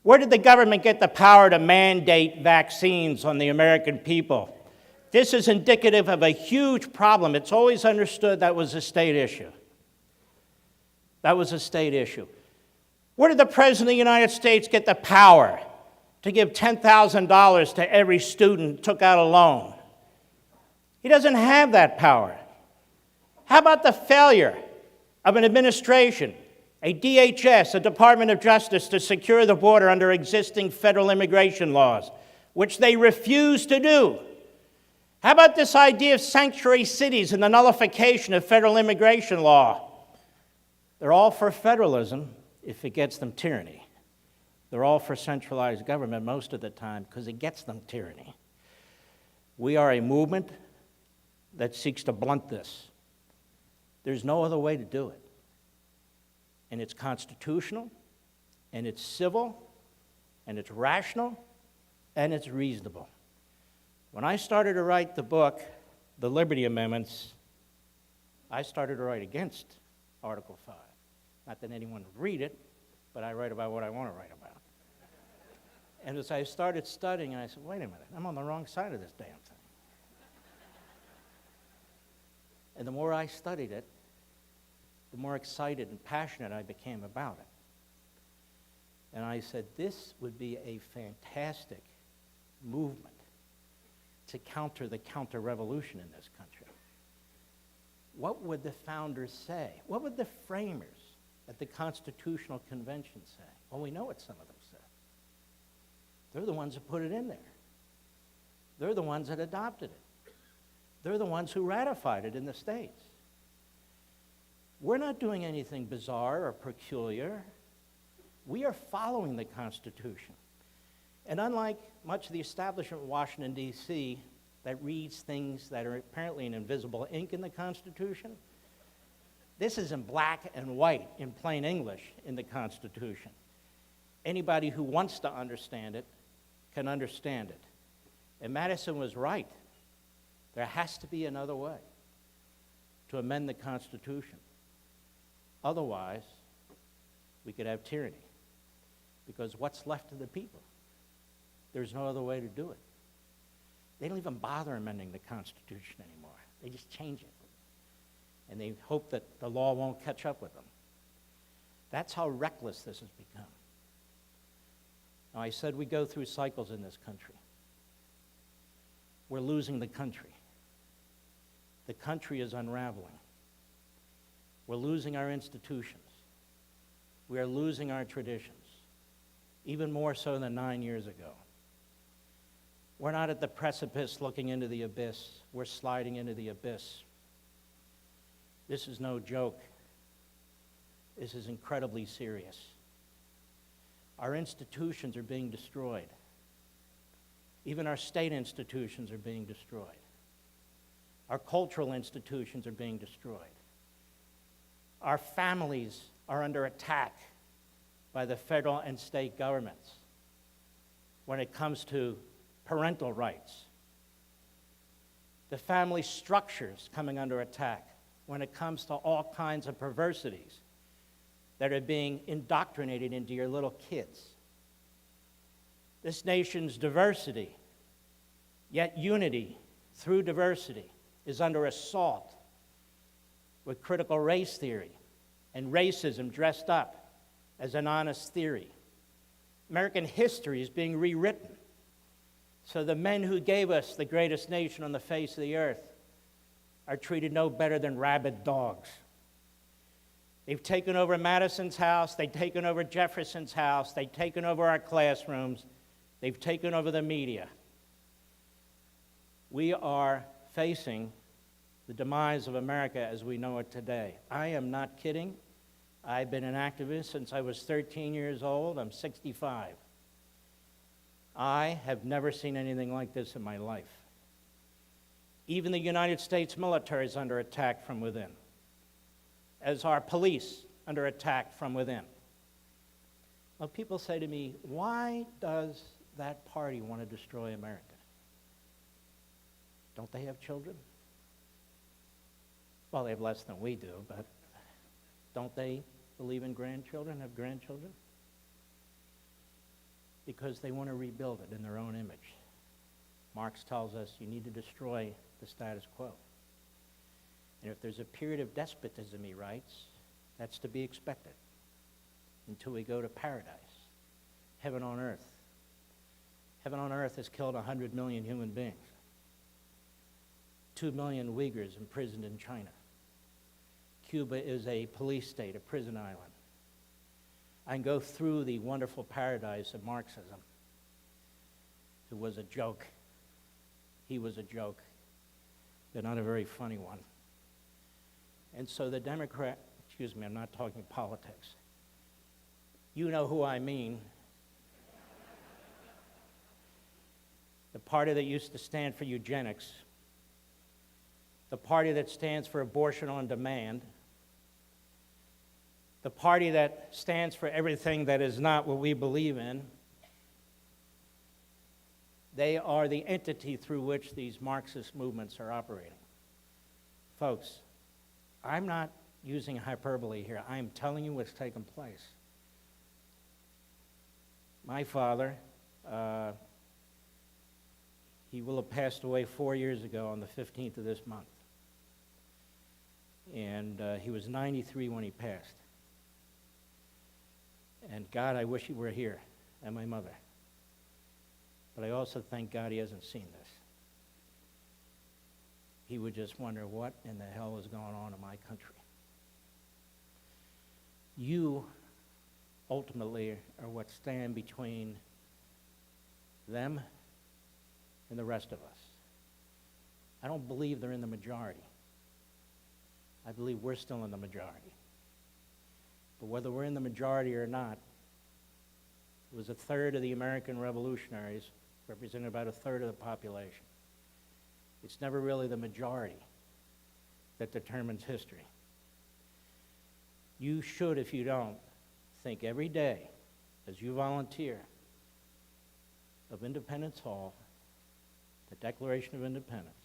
Speaker 11: Where did the government get the power to mandate vaccines on the American people? This is indicative of a huge problem. It's always understood that was a state issue. That was a state issue. Where did the President of the United States get the power to give $10,000 to every student who took out a loan? He doesn't have that power. How about the failure of an administration, a DHS, a Department of Justice, to secure the border under existing federal immigration laws, which they refuse to do? How about this idea of sanctuary cities and the nullification of federal immigration law? They're all for federalism if it gets them tyranny. They're all for centralized government most of the time because it gets them tyranny. We are a movement that seeks to blunt this. There's no other way to do it. And it's constitutional, and it's civil, and it's rational, and it's reasonable. When I started to write the book, The Liberty Amendments, I started to write against Article 5. Not that anyone would read it, but I write about what I want to write about. And as I started studying, I said, wait a minute, I'm on the wrong side of this damn thing. And the more I studied it, the more excited and passionate I became about it. And I said, this would be a fantastic movement to counter the counter-revolution in this country. What would the founders say? What would the framers at the Constitutional Convention say? Well, we know what some of them said. They're the ones that put it in there. They're the ones that adopted it. They're the ones who ratified it in the states. We're not doing anything bizarre or peculiar. We are following the Constitution. And unlike much of the establishment in Washington, D.C., that reads things that are apparently in invisible ink in the Constitution, this is in black and white, in plain English, in the Constitution. Anybody who wants to understand it can understand it. And Madison was right. There has to be another way to amend the Constitution. Otherwise, we could have tyranny. Because what's left of the people? There's no other way to do it. They don't even bother amending the Constitution anymore. They just change it. And they hope that the law won't catch up with them. That's how reckless this has become. Now, I said we go through cycles in this country. We're losing the country. The country is unraveling. We're losing our institutions. We are losing our traditions, even more so than 9 years ago. We're not at the precipice looking into the abyss. We're sliding into the abyss. This is no joke. This is incredibly serious. Our institutions are being destroyed. Even our state institutions are being destroyed. Our cultural institutions are being destroyed. Our families are under attack by the federal and state governments when it comes to parental rights. The family structure's coming under attack when it comes to all kinds of perversities that are being indoctrinated into your little kids. This nation's diversity, yet unity through diversity, is under assault with critical race theory and racism dressed up as an honest theory. American history is being rewritten. So the men who gave us the greatest nation on the face of the earth are treated no better than rabid dogs. They've taken over Madison's house, they've taken over Jefferson's house, they've taken over our classrooms, they've taken over the media. We are facing the demise of America as we know it today. I am not kidding. I've been an activist since I was 13 years old. I'm 65. I have never seen anything like this in my life. Even the United States military is under attack from within, as are police under attack from within. Well, people say to me, why does that party want to destroy America? Don't they have children? Well, they have less than we do, but don't they believe in grandchildren, have grandchildren? Because they want to rebuild it in their own image. Marx tells us you need to destroy the status quo. And if there's a period of despotism, he writes, that's to be expected until we go to paradise, heaven on earth. Heaven on earth has killed 100 million human beings. 2 million Uyghurs imprisoned in China. Cuba is a police state, a prison island. I can go through the wonderful paradise of Marxism. It was a joke. He was a joke, but not a very funny one. And so the Democrat, excuse me, I'm not talking politics. You know who I mean. The party that used to stand for eugenics, the party that stands for abortion on demand, the party that stands for everything that is not what we believe in, they are the entity through which these Marxist movements are operating. Folks, I'm not using hyperbole here. I am telling you what's taken place. My father, he will have passed away 4 years ago on the 15th of this month. And he was 93 when he passed. And God, I wish he were here, and my mother. But I also thank God he hasn't seen this. He would just wonder what in the hell is going on in my country. You ultimately are what stand between them and the rest of us. I don't believe they're in the majority. I believe we're still in the majority. But whether we're in the majority or not, it was a third of the American revolutionaries, represented about a third of the population. It's never really the majority that determines history. You should, if you don't, think every day as you volunteer of Independence Hall, the Declaration of Independence.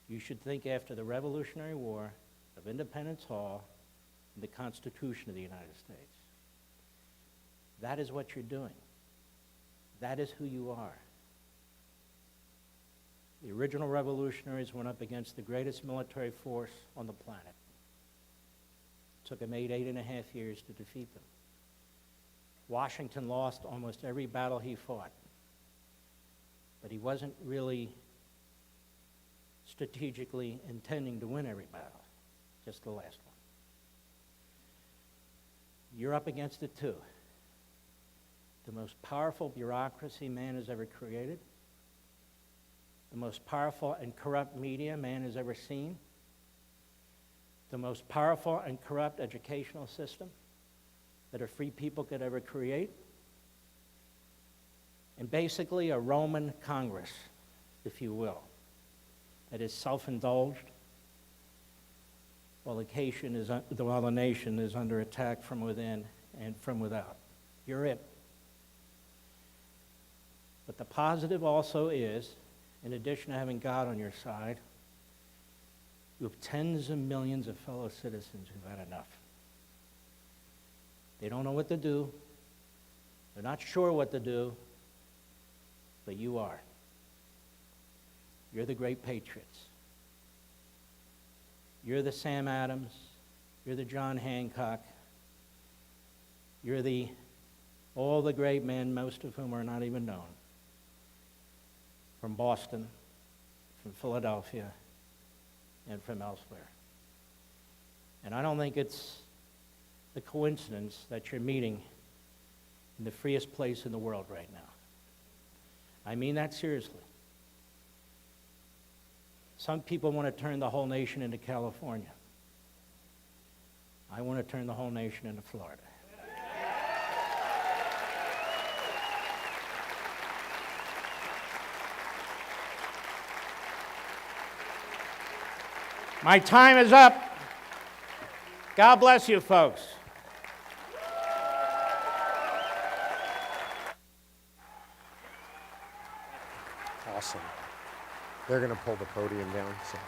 Speaker 11: You should think after the Revolutionary War of Independence Hall and the Constitution of the United States. That is what you're doing. That is who you are. The original revolutionaries went up against the greatest military force on the planet. It took them 8.5 years to defeat them. Washington lost almost every battle he fought, but he wasn't really strategically intending to win every battle, just the last one. You're up against it too. The most powerful bureaucracy man has ever created, the most powerful and corrupt media man has ever seen, the most powerful and corrupt educational system that a free people could ever create, and basically a Roman Congress, if you will, that is self-indulged while the nation is under attack from within and from without. You're it. But the positive also is, in addition to having God on your side, you have tens of millions of fellow citizens who've had enough. They don't know what to do. They're not sure what to do, but you are. You're the great patriots. You're the Sam Adams. You're the John Hancock. You're all the great men, most of whom are not even known, from Boston, from Philadelphia, and from elsewhere. And I don't think it's a coincidence that you're meeting in the freest place in the world right now. I mean that seriously. Some people want to turn the whole nation into California. I want to turn the whole nation into Florida. My time is up. God bless you, folks.
Speaker 1: Awesome. They're going to pull the podium down. So.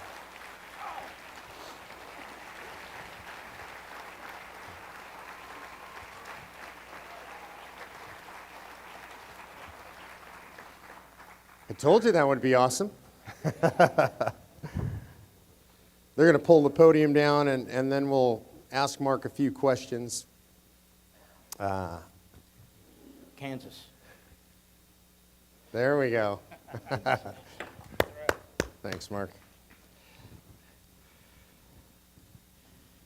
Speaker 1: I told you that would be awesome. They're going to pull the podium down, and then we'll ask Mark a few questions.
Speaker 11: Kansas.
Speaker 1: There we go. Thanks, Mark.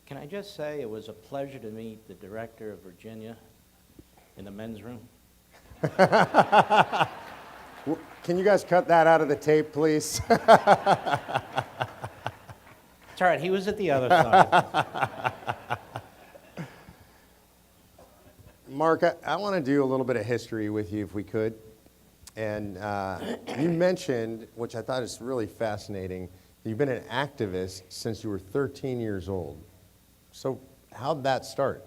Speaker 11: Can I just say it was a pleasure to meet the director of Virginia in the men's room?
Speaker 1: Can you guys cut that out of the tape, please?
Speaker 11: It's all right, he was at the other side.
Speaker 1: Mark, I want to do a little bit of history with you if we could. And you mentioned, which I thought is really fascinating, you've been an activist since you were 13 years old. So how'd that start?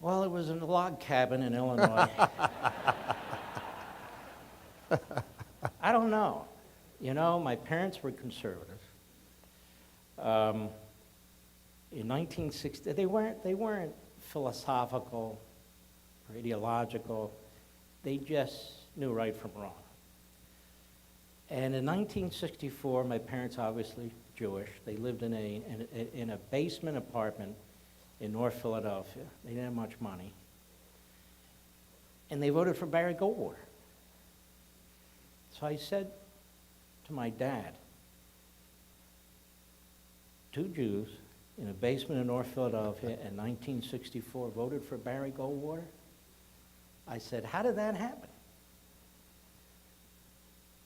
Speaker 11: Well, it was in a log cabin in Illinois. I don't know. You know, my parents were conservative. In 1960, they weren't philosophical or ideological. They just knew right from wrong. And in 1964, my parents, obviously Jewish, they lived in a basement apartment in North Philadelphia. They didn't have much money. And they voted for Barry Goldwater. So I said to my dad, 2 Jews in a basement in North Philadelphia in 1964 voted for Barry Goldwater? I said, how did that happen?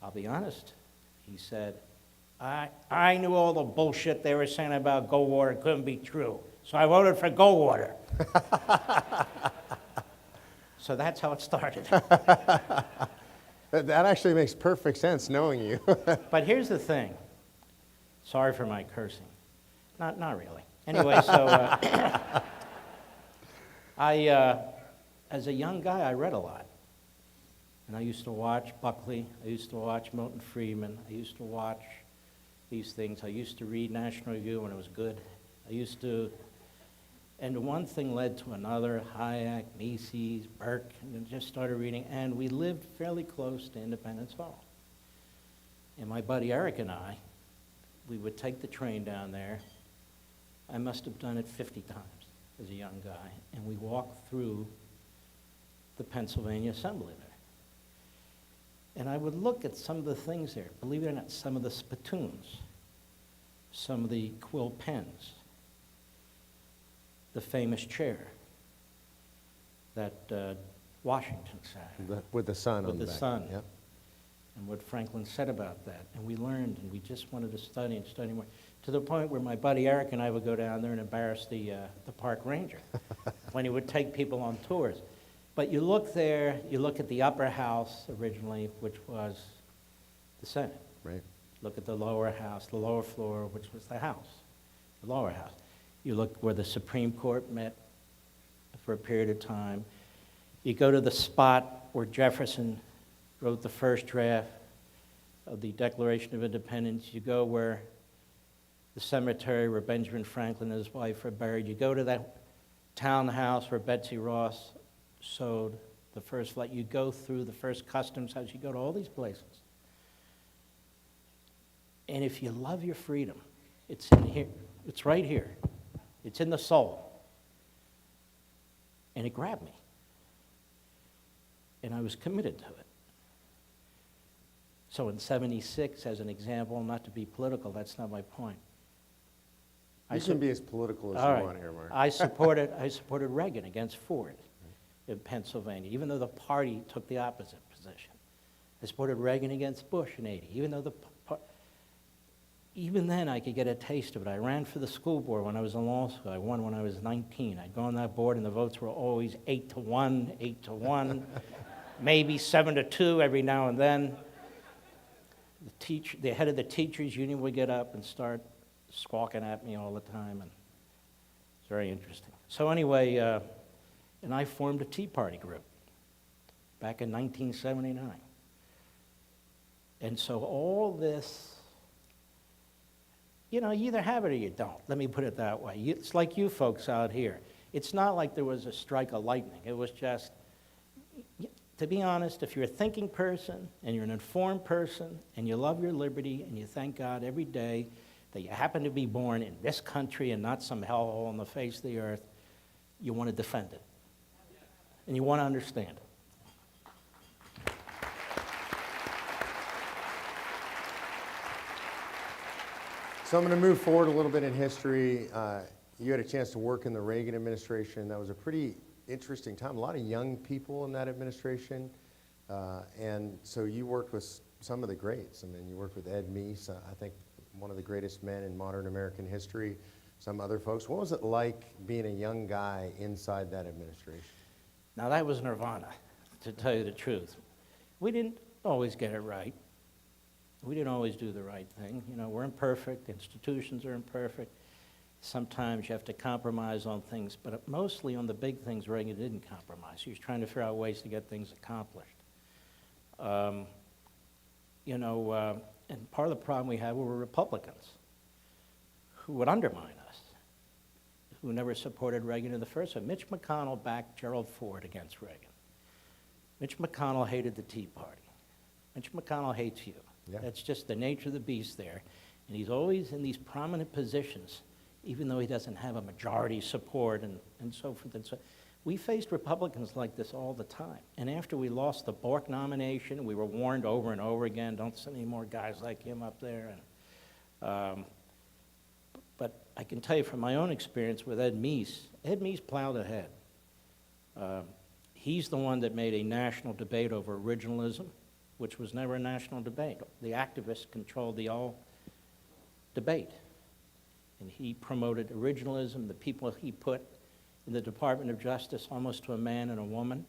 Speaker 11: I'll be honest. He said, I knew all the bullshit they were saying about Goldwater couldn't be true, so I voted for Goldwater. So that's how it started.
Speaker 1: That actually makes perfect sense, knowing you.
Speaker 11: But here's the thing. Sorry for my cursing. Not really. Anyway, so as a young guy, I read a lot. And I used to watch Buckley. I used to watch Milton Friedman. I used to watch these things. I used to read National Review when it was good. And one thing led to another, Hayek, Mises, Burke, and I just started reading. And we lived fairly close to Independence Hall. And my buddy Eric and I, we would take the train down there. I must have done it 50 times as a young guy. And we walked through the Pennsylvania Assembly there. And I would look at some of the things there. Believe it or not, some of the spittoons, some of the quill pens, the famous chair that Washington sat in.
Speaker 1: With the sun on the back.
Speaker 11: With the sun.
Speaker 1: Yep.
Speaker 11: and what Franklin said about that. And we learned, and we just wanted to study and study more, to the point where my buddy Eric and I would go down there and embarrass the park ranger when he would take people on tours. But you look there, you look at the upper house originally, which was the Senate.
Speaker 1: Right.
Speaker 11: Look at the lower house, the lower floor, which was the House, the lower house. You look where the Supreme Court met for a period of time. You go to the spot where Jefferson wrote the first draft of the Declaration of Independence. You go where the cemetery where Benjamin Franklin and his wife are buried. You go to that townhouse where Betsy Ross sewed the first flight. You go through the first customs house. You go to all these places. And if you love your freedom, it's in here. It's right here. It's in the soul. And it grabbed me. And I was committed to it. So in '76, as an example, not to be political, that's not my point.
Speaker 1: You can be as political as
Speaker 11: All
Speaker 1: you
Speaker 11: right.
Speaker 1: want here, Mark.
Speaker 11: I supported Reagan against Ford in Pennsylvania, even though the party took the opposite position. I supported Reagan against Bush in '80, even then I could get a taste of it. I ran for the school board when I was in law school. I won when I was 19. I'd go on that board and the votes were always 8-1, 8-1, maybe 7-2 every now and then. The head of the teachers union would get up and start squawking at me all the time, and it's very interesting. So anyway, and I formed a Tea Party group back in 1979. And so all this, you either have it or you don't. Let me put it that way. It's like you folks out here. It's not like there was a strike of lightning. It was just, to be honest, if you're a thinking person and you're an informed person and you love your liberty and you thank God every day that you happen to be born in this country and not some hellhole on the face of the earth, you want to defend it. And you want to understand it.
Speaker 1: So I'm going to move forward a little bit in history. You had a chance to work in the Reagan administration. That was a pretty interesting time. A lot of young people in that administration. And so you worked with some of the greats. I mean, you worked with Ed Meese, I think one of the greatest men in modern American history, some other folks. What was it like being a young guy inside that administration?
Speaker 11: Now, that was nirvana, to tell you the truth. We didn't always get it right. We didn't always do the right thing. We're imperfect. Institutions are imperfect. Sometimes you have to compromise on things, but mostly on the big things, Reagan didn't compromise. He was trying to figure out ways to get things accomplished. And part of the problem we had were Republicans who would undermine us, who never supported Reagan in the first place. Mitch McConnell backed Gerald Ford against Reagan. Mitch McConnell hated the Tea Party. Mitch McConnell hates you. Yeah. That's just the nature of the beast there. And he's always in these prominent positions, even though he doesn't have a majority support and so forth. And so we faced Republicans like this all the time. And after we lost the Bork nomination, we were warned over and over again, don't send any more guys like him up there. And, but I can tell you from my own experience with Ed Meese plowed ahead. He's the one that made a national debate over originalism, which was never a national debate. The activists controlled the all debate. And he promoted originalism. The people he put in the Department of Justice, almost to a man and a woman,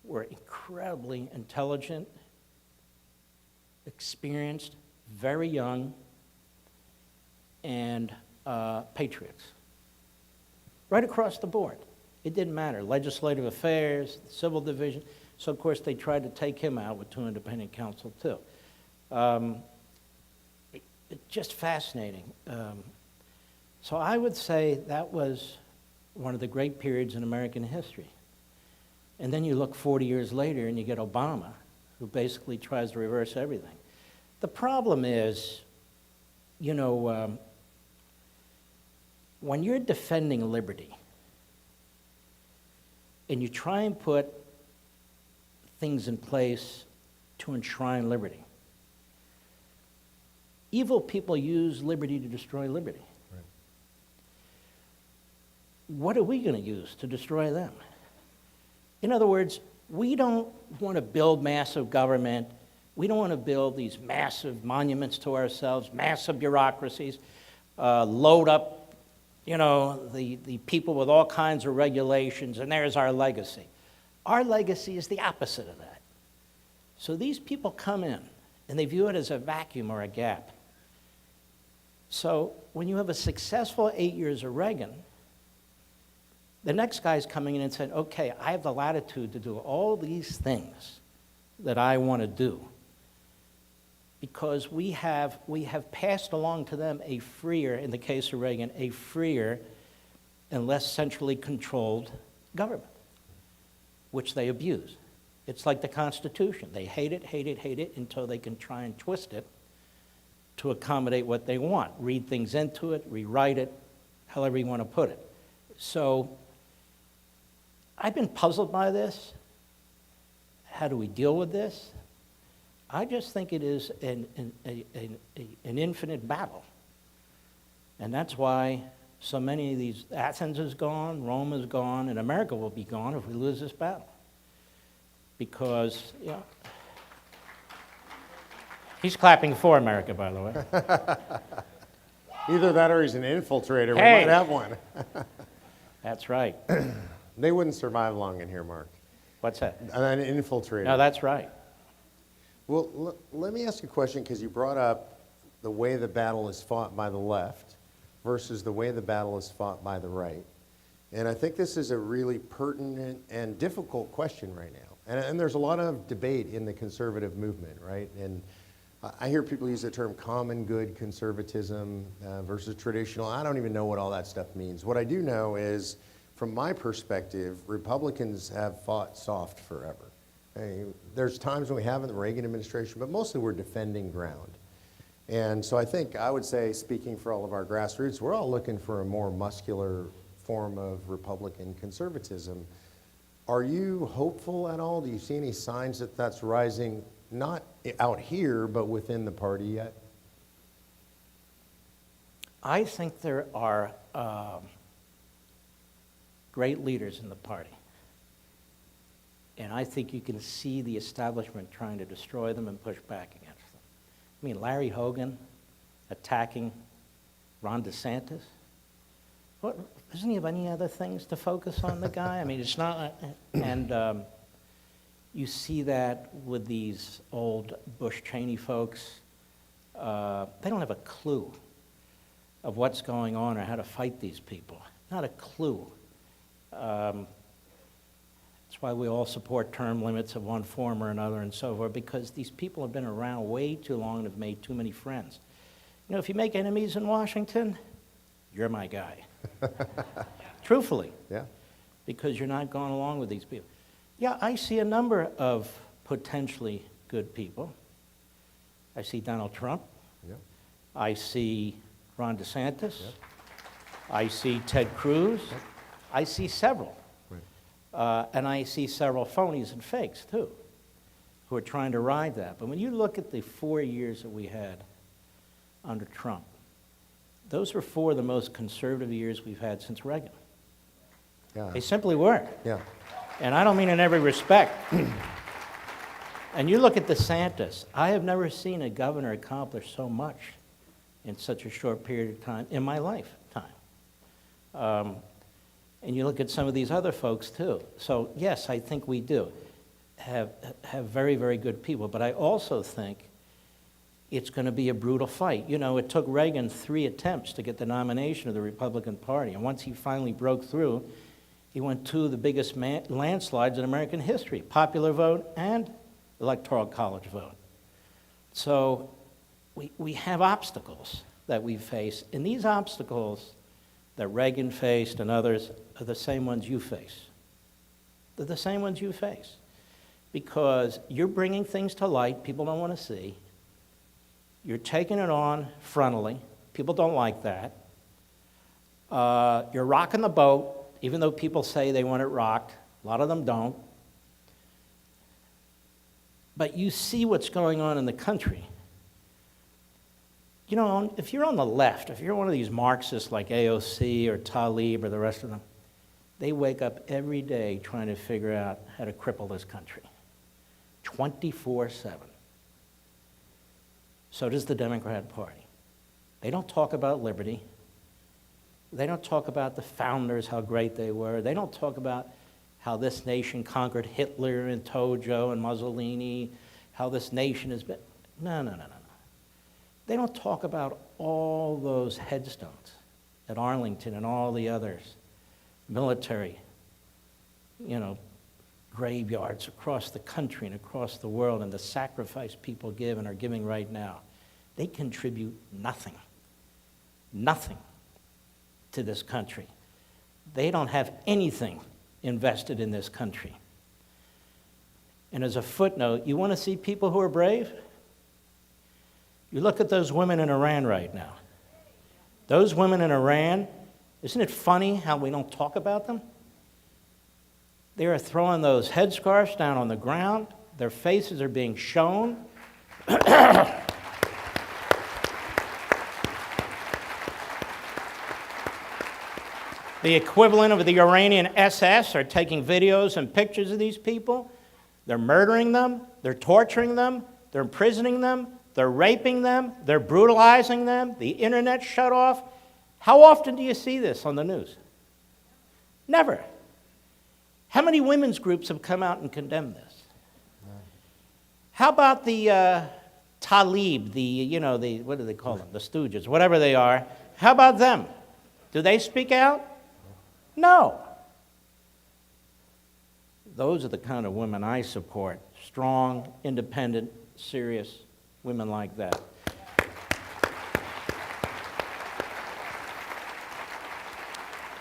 Speaker 11: were incredibly intelligent, experienced, very young, and patriots. Right across the board. It didn't matter. Legislative affairs, civil division. So, of course, they tried to take him out with 2 independent counsel, too. It's just fascinating. So I would say that was one of the great periods in American history. And then you look 40 years later and you get Obama, who basically tries to reverse everything. The problem is, when you're defending liberty and you try and put things in place to enshrine liberty, evil people use liberty to destroy liberty. Right. What are we going to use to destroy them? In other words, we don't want to build massive government We don't want to build these massive monuments to ourselves, massive bureaucracies, load up, the people with all kinds of regulations, and there's our legacy. Our legacy is the opposite of that. So these people come in, and they view it as a vacuum or a gap. So when you have a successful 8 years of Reagan, the next guy's coming in and saying, okay, I have the latitude to do all these things that I want to do, because we have passed along to them a freer, in the case of Reagan, a freer and less centrally controlled government, which they abuse. It's like the Constitution. They hate it until they can try and twist it to accommodate what they want. Read things into it, rewrite it, however you want to put it. So I've been puzzled by this. How do we deal with this? I just think it is an infinite battle. And that's why so many of these, Athens is gone, Rome is gone, and America will be gone if we lose this battle. Because, he's clapping for America, by the way.
Speaker 1: Either that or he's an infiltrator.
Speaker 11: Hey.
Speaker 1: We might have one.
Speaker 11: That's right.
Speaker 1: They wouldn't survive long in here, Mark.
Speaker 11: What's that?
Speaker 1: An infiltrator.
Speaker 11: No, that's right.
Speaker 1: Well, let me ask you a question, because you brought up the way the battle is fought by the left versus the way the battle is fought by the right. And I think this is a really pertinent and difficult question right now. And there's a lot of debate in the conservative movement, right? And I hear people use the term common good conservatism versus traditional. I don't even know what all that stuff means. What I do know is, from my perspective, Republicans have fought soft forever. There's times when we have in the Reagan administration, but mostly we're defending ground. And so I would say, speaking for all of our grassroots, we're all looking for a more muscular form of Republican conservatism. Are you hopeful at all? Do you see any signs that that's rising, not out here, but within the party yet?
Speaker 11: I think there are great leaders in the party. And I think you can see the establishment trying to destroy them and push back against them. I mean, Larry Hogan attacking Ron DeSantis. What, doesn't he have any other things to focus on, the guy? I mean, it's not, and you see that with these old Bush Cheney folks. They don't have a clue of what's going on or how to fight these people. Not a clue. That's why we all support term limits of one form or another and so forth, because these people have been around way too long and have made too many friends. You know, if you make enemies in Washington, you're my guy. Truthfully.
Speaker 1: Yeah.
Speaker 11: Because you're not going along with these people. Yeah, I see a number of potentially good people. I see Donald Trump.
Speaker 1: Yeah.
Speaker 11: I see Ron DeSantis.
Speaker 1: Yeah.
Speaker 11: I see Ted Cruz.
Speaker 1: Yeah.
Speaker 11: I see several.
Speaker 1: Right.
Speaker 11: And I see several phonies and fakes, too, who are trying to ride that. But when you look at the 4 years that we had under Trump, those were 4 of the most conservative years we've had since Reagan.
Speaker 1: Yeah.
Speaker 11: They simply were.
Speaker 1: Yeah.
Speaker 11: And I don't mean in every respect. And you look at DeSantis. I have never seen a governor accomplish so much in such a short period of time in my lifetime. And you look at some of these other folks, too. So, yes, I think we do have very, very good people. But I also think it's going to be a brutal fight. You know, it took Reagan 3 attempts to get the nomination of the Republican Party. And once he finally broke through, he won 2 of the biggest landslides in American history, popular vote and electoral college vote. So we have obstacles that we face. And these obstacles that Reagan faced and others are the same ones you face. They're the same ones you face. Because you're bringing things to light people don't want to see. You're taking it on frontally. People don't like that. You're rocking the boat, even though people say they want it rocked. A lot of them don't. But you see what's going on in the country. You know, if you're on the left, if you're one of these Marxists like AOC or Tlaib or the rest of them, they wake up every day trying to figure out how to cripple this country. 24/7. So does the Democrat Party. They don't talk about liberty. They don't talk about the founders, how great they were. They don't talk about how this nation conquered Hitler and Tojo and Mussolini, how this nation has been. No. They don't talk about all those headstones at Arlington and all the others, military, graveyards across the country and across the world, and the sacrifice people give and are giving right now. They contribute nothing to this country. They don't have anything invested in this country. And as a footnote, you want to see people who are brave? You look at those women in Iran right now. Those women in Iran, isn't it funny how we don't talk about them? They are throwing those headscarves down on the ground. Their faces are being shown. The equivalent of the Iranian SS are taking videos and pictures of these people. They're murdering them. They're torturing them. They're imprisoning them. They're raping them. They're brutalizing them. The internet shut off. How often do you see this on the news? Never. How many women's groups have come out and condemned this? How about the Talib, what do they call them? The Stooges, whatever they are. How about them? Do they speak out? No. Those are the kind of women I support. Strong, independent, serious women like that.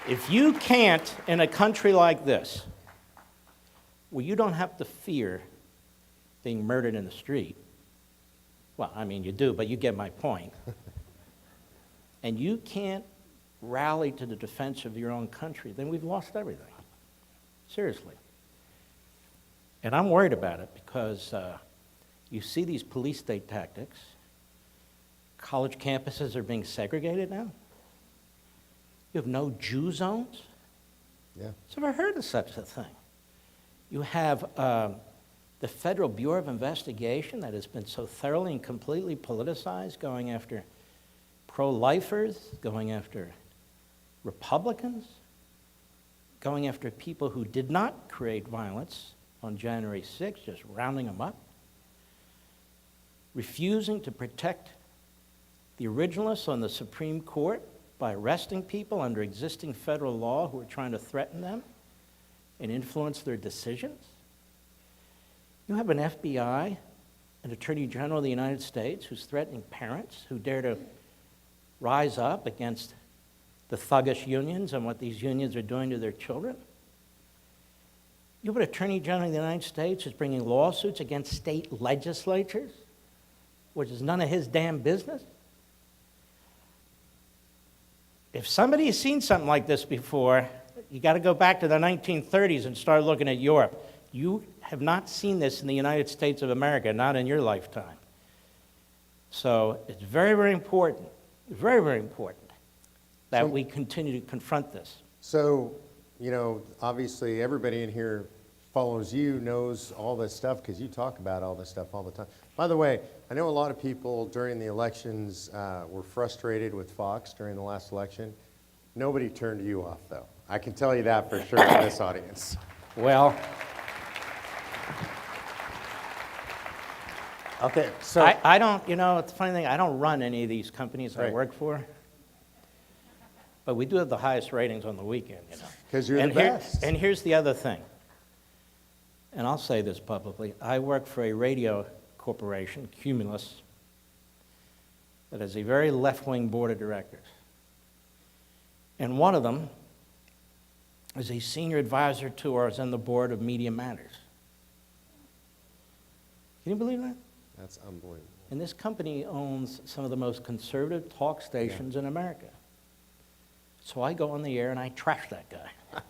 Speaker 11: If you can't, in a country like this, where you don't have to fear being murdered in the street, well, I mean, you do, but you get my point, and you can't rally to the defense of your own country, then we've lost everything. Seriously. And I'm worried about it because you see these police state tactics. College campuses are being segregated now. You have no Jew zones.
Speaker 1: Yeah.
Speaker 11: So I've heard of such a thing. You have the Federal Bureau of Investigation that has been so thoroughly and completely politicized, going after pro-lifers, going after Republicans, going after people who did not create violence on January 6th, just rounding them up, refusing to protect the originalists on the Supreme Court by arresting people under existing federal law who are trying to threaten them and influence their decisions. You have an FBI, an Attorney General of the United States who's threatening parents who dare to rise up against the thuggish unions and what these unions are doing to their children. You have an Attorney General of the United States who's bringing lawsuits against state legislatures, which is none of his damn business. If somebody has seen something like this before, you got to go back to the 1930s and start looking at Europe. You have not seen this in the United States of America, not in your lifetime. So it's very, very important, that we continue to confront this.
Speaker 1: So, obviously everybody in here follows you, knows all this stuff because you talk about all this stuff all the time. By the way, I know a lot of people during the elections were frustrated with Fox during the last election. Nobody turned you off, though. I can tell you that for sure in this audience.
Speaker 11: Well,
Speaker 1: okay, so
Speaker 11: I don't, it's a funny thing, I don't run any of these companies I work for. But we do have the highest ratings on the weekend,
Speaker 1: because you're the best.
Speaker 11: And here's the other thing, and I'll say this publicly. I work for a radio corporation, Cumulus, that has a very left-wing board of directors. And one of them is a senior advisor to ours on the board of Media Matters. Can you believe that?
Speaker 1: That's unbelievable.
Speaker 11: And this company owns some of the most conservative talk stations in America. So I go on the air and I trash that guy.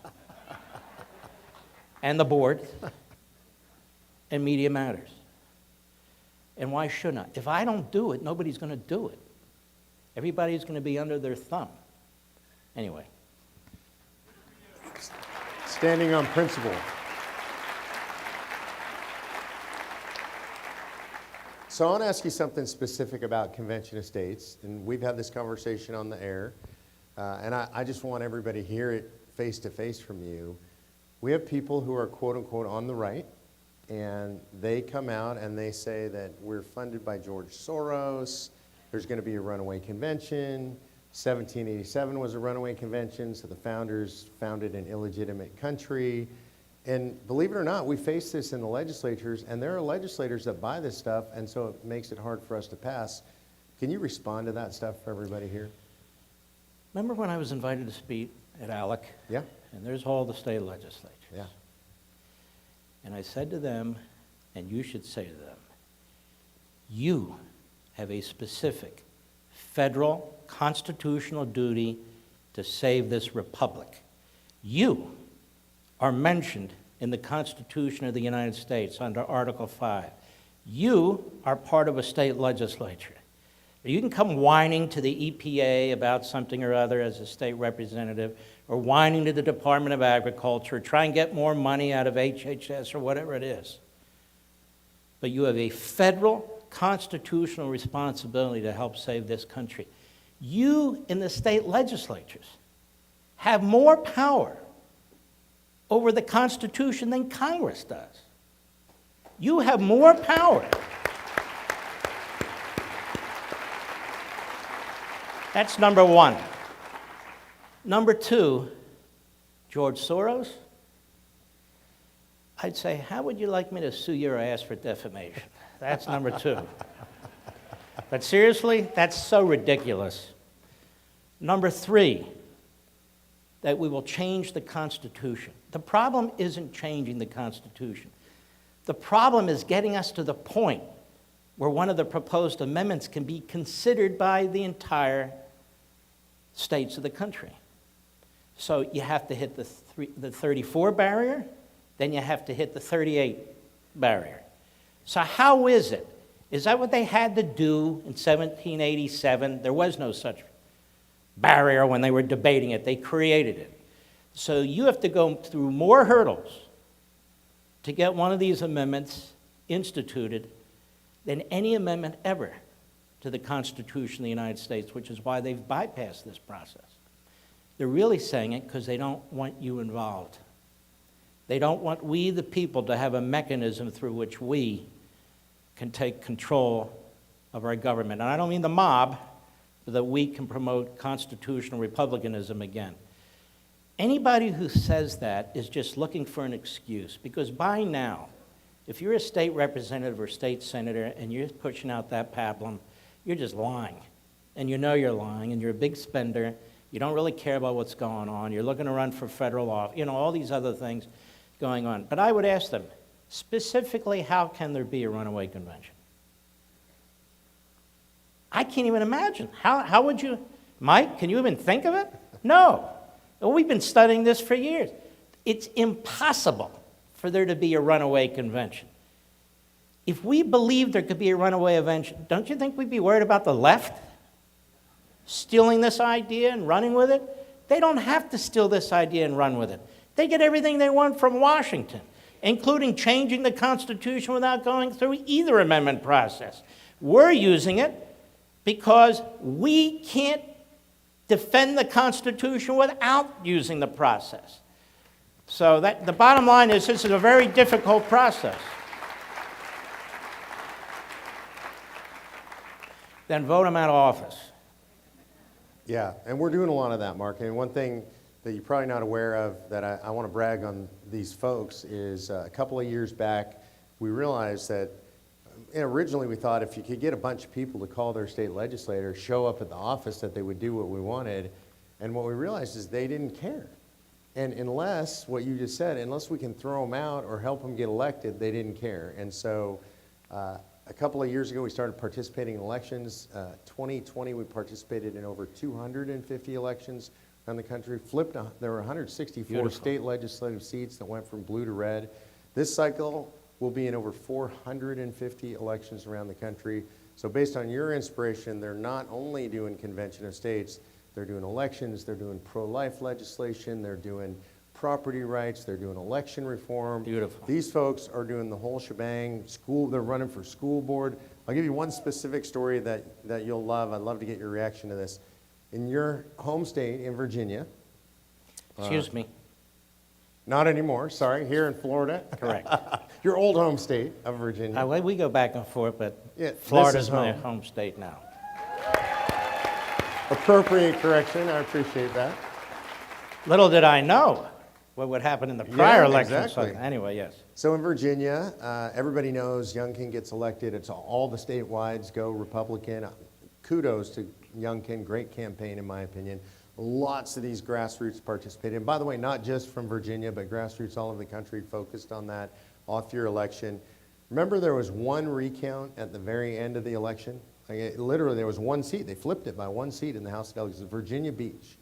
Speaker 11: And the board. And Media Matters. And why shouldn't I? If I don't do it, nobody's going to do it. Everybody's going to be under their thumb. Anyway.
Speaker 1: Standing on principle. So I want to ask you something specific about convention of states, and we've had this conversation on the air, and I just want everybody to hear it face to face from you. We have people who are quote unquote on the right, and they come out and they say that we're funded by George Soros, there's going to be a runaway convention, 1787 was a runaway convention, so the founders founded an illegitimate country. And believe it or not, we face this in the legislatures, and there are legislators that buy this stuff, and so it makes it hard for us to pass. Can you respond to that stuff for everybody here?
Speaker 11: Remember when I was invited to speak at ALEC?
Speaker 1: Yeah?
Speaker 11: And there's all the state legislatures.
Speaker 1: Yeah.
Speaker 11: And I said to them, and you should say to them, you have a specific federal constitutional duty to save this republic. You are mentioned in the Constitution of the United States under Article 5. You are part of a state legislature. You can come whining to the EPA about something or other as a state representative, or whining to the Department of Agriculture, try and get more money out of HHS or whatever it is. But you have a federal constitutional responsibility to help save this country. You in the state legislatures have more power over the Constitution than Congress does. You have more power. That's number one. Number two, George Soros. I'd say, how would you like me to sue your ass for defamation? That's number two. But seriously, that's so ridiculous. Number three, that we will change the Constitution. The problem isn't changing the Constitution. The problem is getting us to the point where one of the proposed amendments can be considered by the entire states of the country. So you have to hit the 34 barrier, then you have to hit the 38 barrier. So how is it? Is that what they had to do in 1787? There was no such barrier when they were debating it. They created it. So you have to go through more hurdles to get one of these amendments instituted than any amendment ever to the Constitution of the United States, which is why they've bypassed this process. They're really saying it because they don't want you involved. They don't want we, the people, to have a mechanism through which we can take control of our government. And I don't mean the mob, but that we can promote constitutional republicanism again. Anybody who says that is just looking for an excuse, because by now, if you're a state representative or state senator and you're pushing out that pablum, you're just lying. And you know you're lying, and you're a big spender. You don't really care about what's going on. You're looking to run for federal office, all these other things going on. But I would ask them, specifically, how can there be a runaway convention? I can't even imagine. How would you, Mike, can you even think of it? No. We've been studying this for years. It's impossible for there to be a runaway convention. If we believed there could be a runaway convention, don't you think we'd be worried about the left stealing this idea and running with it? They don't have to steal this idea and run with it. They get everything they want from Washington, including changing the Constitution without going through either amendment process. We're using it because we can't defend the Constitution without using the process. So the bottom line is this is a very difficult process. Then vote them out of office.
Speaker 1: Yeah, and we're doing a lot of that, Mark. And one thing that you're probably not aware of that I want to brag on these folks is a couple of years back, we realized that originally we thought if you could get a bunch of people to call their state legislator, show up at the office, that they would do what we wanted. And what we realized is they didn't care. And unless, what you just said, unless we can throw them out or help them get elected, they didn't care. And so a couple of years ago, we started participating in elections. 2020, we participated in over 250 elections around the country. There were 164
Speaker 11: Beautiful.
Speaker 1: State legislative seats that went from blue to red. This cycle will be in over 450 elections around the country. So based on your inspiration, they're not only doing convention of states, they're doing elections, they're doing pro-life legislation, they're doing property rights, they're doing election reform.
Speaker 11: Beautiful.
Speaker 1: These folks are doing the whole shebang. They're running for school board. I'll give you one specific story that you'll love. I'd love to get your reaction to this. In your home state, in Virginia.
Speaker 11: Excuse me.
Speaker 1: Not anymore, sorry, here in Florida.
Speaker 11: Correct.
Speaker 1: Your old home state of Virginia.
Speaker 11: We go back and forth, but
Speaker 1: Yeah,
Speaker 11: Florida's
Speaker 1: this is
Speaker 11: my
Speaker 1: home.
Speaker 11: home state now.
Speaker 1: Appropriate correction, I appreciate that.
Speaker 11: Little did I know what would happen in the prior
Speaker 1: Yeah,
Speaker 11: election.
Speaker 1: exactly.
Speaker 11: So anyway, yes.
Speaker 1: So in Virginia, everybody knows Youngkin gets elected. It's all the statewides go Republican. Kudos to Youngkin, great campaign in my opinion. Lots of these grassroots participated. And by the way, not just from Virginia, but grassroots all over the country focused on that off-year election. Remember there was one recount at the very end of the election? Literally there was one seat. They flipped it by one seat in the House of Delegates, Virginia Beach.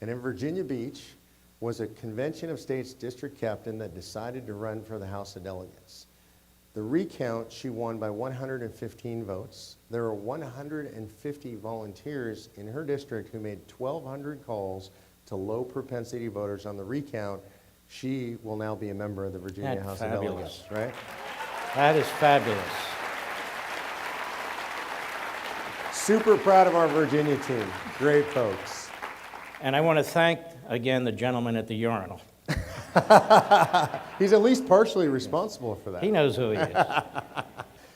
Speaker 1: And in Virginia Beach was a convention of states district captain that decided to run for the House of Delegates. The recount, she won by 115 votes. There were 150 volunteers in her district who made 1,200 calls to low propensity voters on the recount. She will now be a member of the Virginia
Speaker 11: That's
Speaker 1: House
Speaker 11: fabulous.
Speaker 1: of Delegates, right?
Speaker 11: That is fabulous.
Speaker 1: Super proud of our Virginia team. Great folks.
Speaker 11: And I want to thank, again, the gentleman at the urinal.
Speaker 1: He's at least partially responsible for that.
Speaker 11: He knows who he is.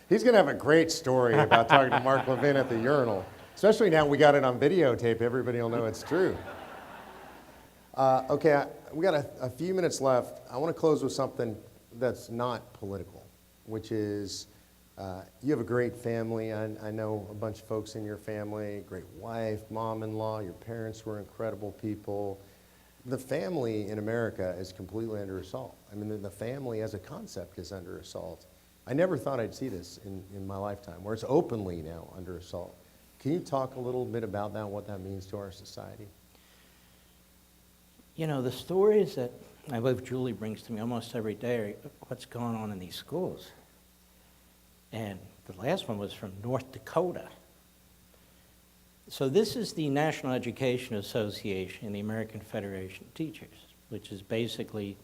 Speaker 1: He's going to have a great story about talking to Mark Levin at the urinal. Especially now we got it on videotape. Everybody will know it's true. Okay, we got a few minutes left. I want to close with something that's not political, which is you have a great family. I know a bunch of folks in your family, great wife, mom-in-law, your parents were incredible people. The family in America is completely under assault. I mean, the family as a concept is under assault. I never thought I'd see this in my lifetime, where it's openly now under assault. Can you talk a little bit about that, what that means to our society?
Speaker 11: You know, the stories that I believe Julie brings to me almost every day are what's going on in these schools. And the last one was from North Dakota. So this is the National Education Association and the American Federation of Teachers, which is basically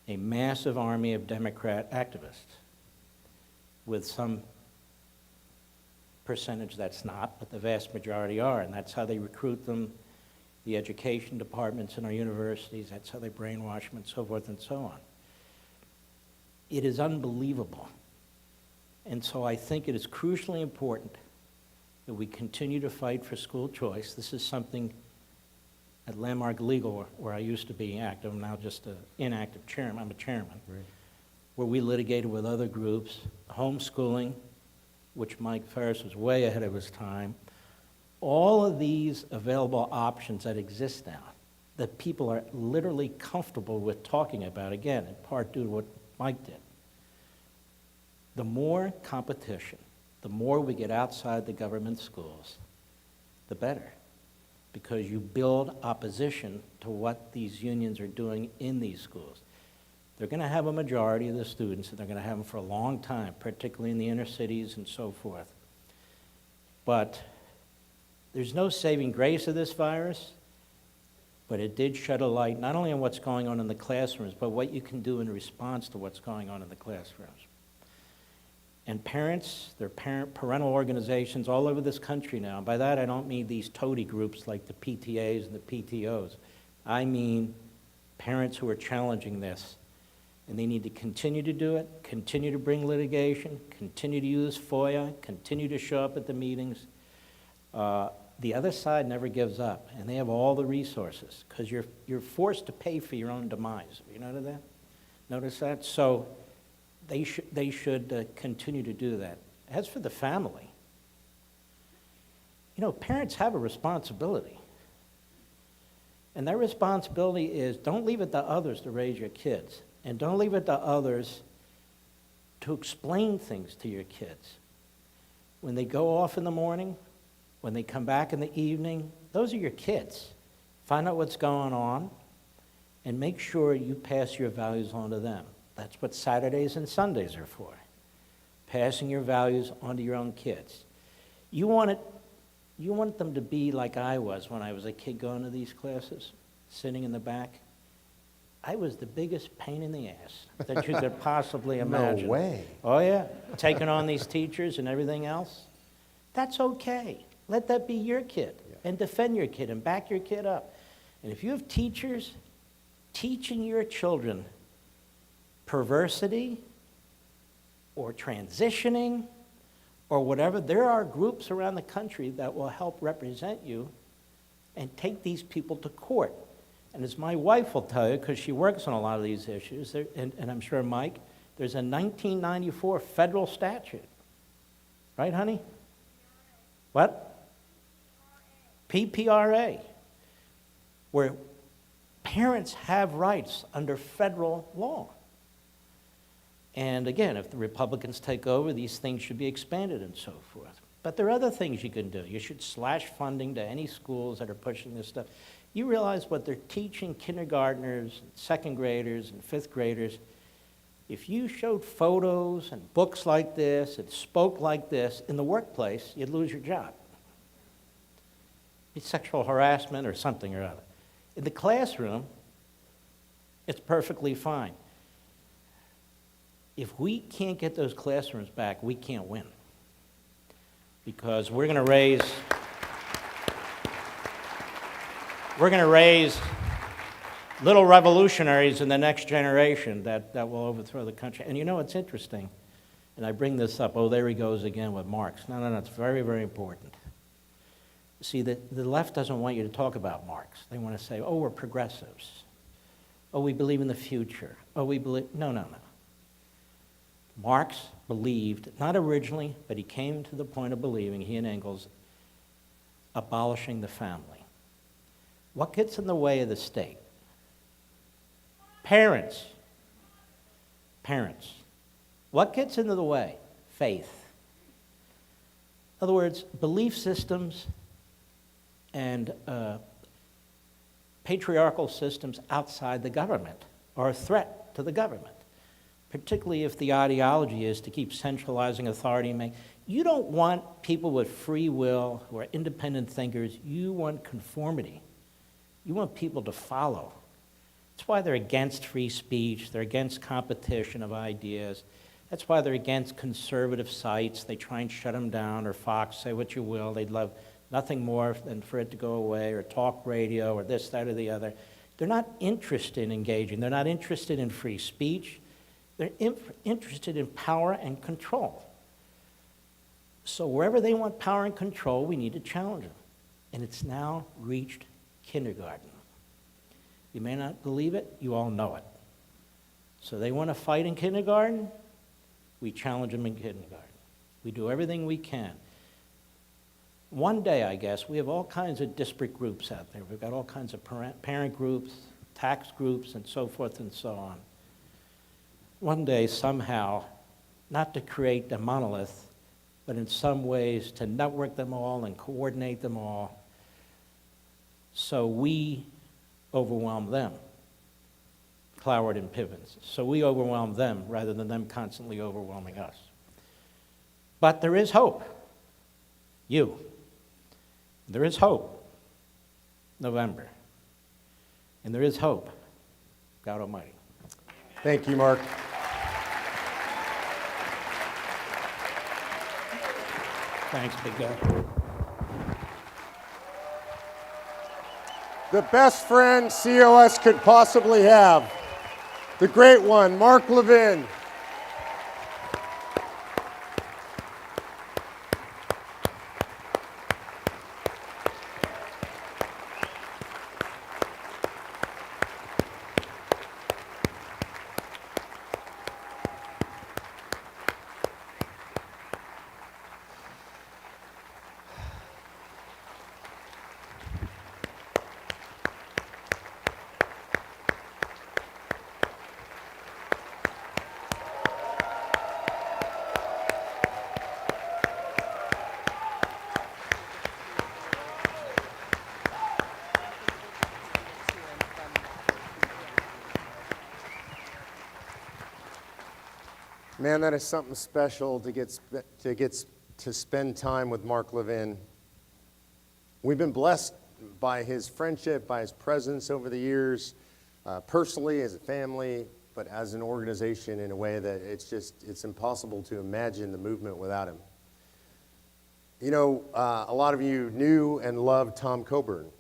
Speaker 11: a massive army of Democrat activists with some percentage that's not, but the vast majority are, and that's how they recruit them, the education departments in our universities, that's how they brainwash them and so forth and so on. It is unbelievable. And so I think it is crucially important that we continue to fight for school choice. This is something at Landmark Legal, where I used to be active, I'm now just an inactive chairman, I'm a chairman,
Speaker 1: Right.
Speaker 11: where we litigated with other groups, homeschooling, which Mike Ferris was way ahead of his time, all of these available options that exist now that people are literally comfortable with talking about, again, in part due to what Mike did. The more competition, the more we get outside the government schools, the better, because you build opposition to what these unions are doing in these schools. They're going to have a majority of the students, and they're going to have them for a long time, particularly in the inner cities and so forth. But there's no saving grace of this virus, but it did shed a light not only on what's going on in the classrooms, but what you can do in response to what's going on in the classrooms. And parents, there are parental organizations all over this country now. And by that, I don't mean these toady groups like the PTAs and the PTOs. I mean parents who are challenging this. And they need to continue to do it, continue to bring litigation, continue to use FOIA, continue to show up at the meetings. The other side never gives up, and they have all the resources, because you're forced to pay for your own demise. Have you noticed that? Notice that? So they should continue to do that. As for the family, you know, parents have a responsibility. And their responsibility is don't leave it to others to raise your kids. And don't leave it to others to explain things to your kids. When they go off in the morning, when they come back in the evening, those are your kids. Find out what's going on and make sure you pass your values on to them. That's what Saturdays and Sundays are for. Passing your values on to your own kids. You want them to be like I was when I was a kid going to these classes, sitting in the back. I was the biggest pain in the ass that you could possibly imagine.
Speaker 1: No way.
Speaker 11: Oh, yeah. Taking on these teachers and everything else. That's okay. Let that be your kid. And defend your kid and back your kid up. And if you have teachers teaching your children perversity or transitioning or whatever, there are groups around the country that will help represent you and take these people to court. And as my wife will tell you, because she works on a lot of these issues, and I'm sure Mike, there's a 1994 federal statute. Right, honey? What? PPRA, where parents have rights under federal law. And again, if the Republicans take over, these things should be expanded and so forth. But there are other things you can do. You should slash funding to any schools that are pushing this stuff. You realize what they're teaching kindergartners, second graders, and fifth graders. If you showed photos and books like this and spoke like this in the workplace, you'd lose your job. It's sexual harassment or something or other. In the classroom, it's perfectly fine. If we can't get those classrooms back, we can't win. Because we're going to raise little revolutionaries in the next generation that will overthrow the country. And you know, it's interesting, and I bring this up, oh, there he goes again with Marx. No, it's very, very important. See, the left doesn't want you to talk about Marx. They want to say, oh, we're progressives. Oh, we believe in the future. Oh, we believe, no. Marx believed, not originally, but he came to the point of believing, he and Engels, abolishing the family. What gets in the way of the state? Parents. What gets into the way? Faith. In other words, belief systems and patriarchal systems outside the government are a threat to the government, particularly if the ideology is to keep centralizing authority. You don't want people with free will who are independent thinkers. You want conformity. You want people to follow. That's why they're against free speech. They're against competition of ideas. That's why they're against conservative sites. They try and shut them down, or Fox, say what you will. They'd love nothing more than for it to go away, or talk radio, or this, that, or the other. They're not interested in engaging. They're not interested in free speech. They're interested in power and control. So wherever they want power and control, we need to challenge them. And it's now reached kindergarten. You may not believe it, you all know it. So they want to fight in kindergarten, we challenge them in kindergarten. We do everything we can. One day, I guess, we have all kinds of disparate groups out there. We've got all kinds of parent groups, tax groups, and so forth and so on. One day, somehow, not to create a monolith, but in some ways to network them all and coordinate them all, so we overwhelm them, Cloward and Pivens. So we overwhelm them rather than them constantly overwhelming us. But there is hope. There is hope. November. And there is hope. God Almighty.
Speaker 1: Thank you, Mark.
Speaker 11: Thanks, big guy.
Speaker 1: The best friend COS could possibly have. The great one, Mark Levin. Man, that is something special to spend time with Mark Levin. We've been blessed by his friendship, by his presence over the years. personally, as a family, but as an organization in a way that it's impossible to imagine the movement without him. You know, a lot of you knew and loved Tom Coburn.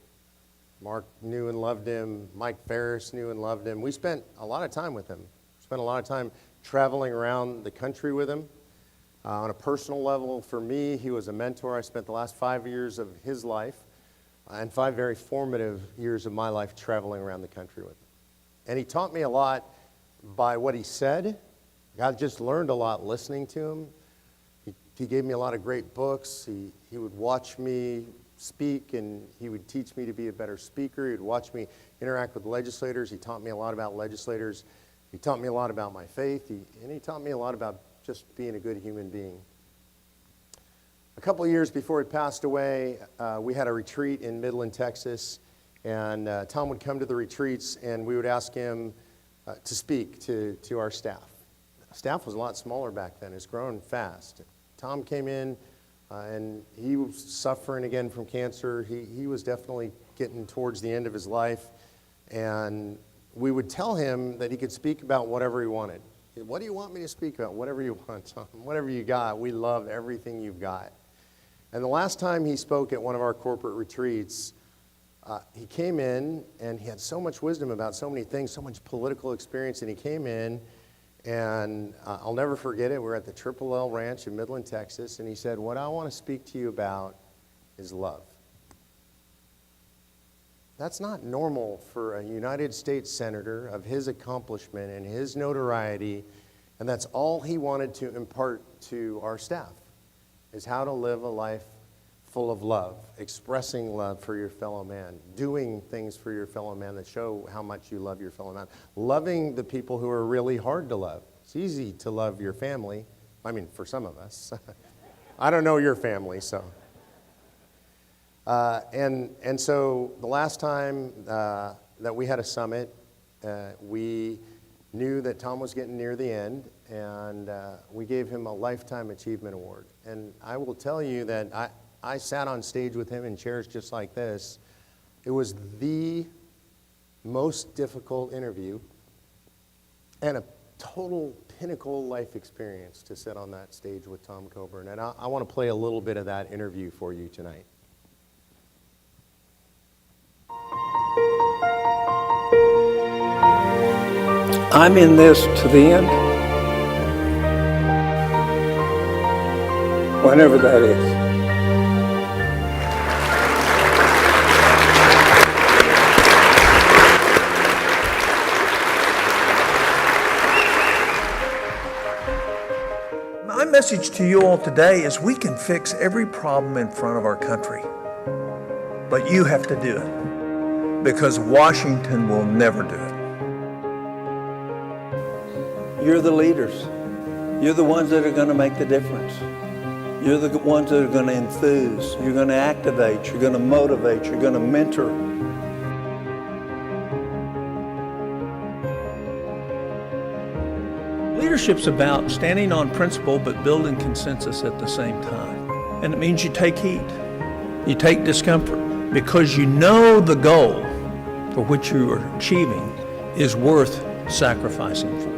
Speaker 1: Mark knew and loved him. Mike Ferris knew and loved him. We spent a lot of time with him. Spent a lot of time traveling around the country with him. On a personal level, for me, he was a mentor. I spent the last 5 years of his life and 5 very formative years of my life traveling around the country with him. And he taught me a lot by what he said. I just learned a lot listening to him. He gave me a lot of great books. He would watch me speak, and he would teach me to be a better speaker. He would watch me interact with legislators. He taught me a lot about legislators. He taught me a lot about my faith, and he taught me a lot about just being a good human being. A couple of years before he passed away, we had a retreat in Midland, Texas, and Tom would come to the retreats, and we would ask him to speak to our staff. Staff was a lot smaller back then. It's grown fast. Tom came in, and he was suffering again from cancer. He was definitely getting towards the end of his life, and we would tell him that he could speak about whatever he wanted. What do you want me to speak about? Whatever you want, Tom. Whatever you got. We love everything you've got. And the last time he spoke at one of our corporate retreats, he came in, and he had so much wisdom about so many things, so much political experience, and he came in, and I'll never forget it. We're at the Triple L Ranch in Midland, Texas, and he said, "What I want to speak to you about is love." That's not normal for a United States senator of his accomplishment and his notoriety, and that's all he wanted to impart to our staff, is how to live a life full of love, expressing love for your fellow man, doing things for your fellow man that show how much you love your fellow man, loving the people who are really hard to love. It's easy to love your family. I mean, for some of us. I don't know your family, so. And so the last time that we had a summit, we knew that Tom was getting near the end, and we gave him a Lifetime Achievement Award. And I will tell you that I sat on stage with him in chairs just like this. It was the most difficult interview and a total pinnacle life experience to sit on that stage with Tom Coburn. And I want to play a little bit of that interview for you tonight.
Speaker 12: I'm in this to the end, whenever that is. My message to you all today is we can fix every problem in front of our country, but you have to do it, because Washington will never do it. You're the leaders. You're the ones that are going to make the difference. You're the ones that are going to enthuse. You're going to activate. You're going to motivate. You're going to mentor. Leadership's about standing on principle but building consensus at the same time. And it means you take heat. You take discomfort because you know the goal for which you are achieving is worth sacrificing for.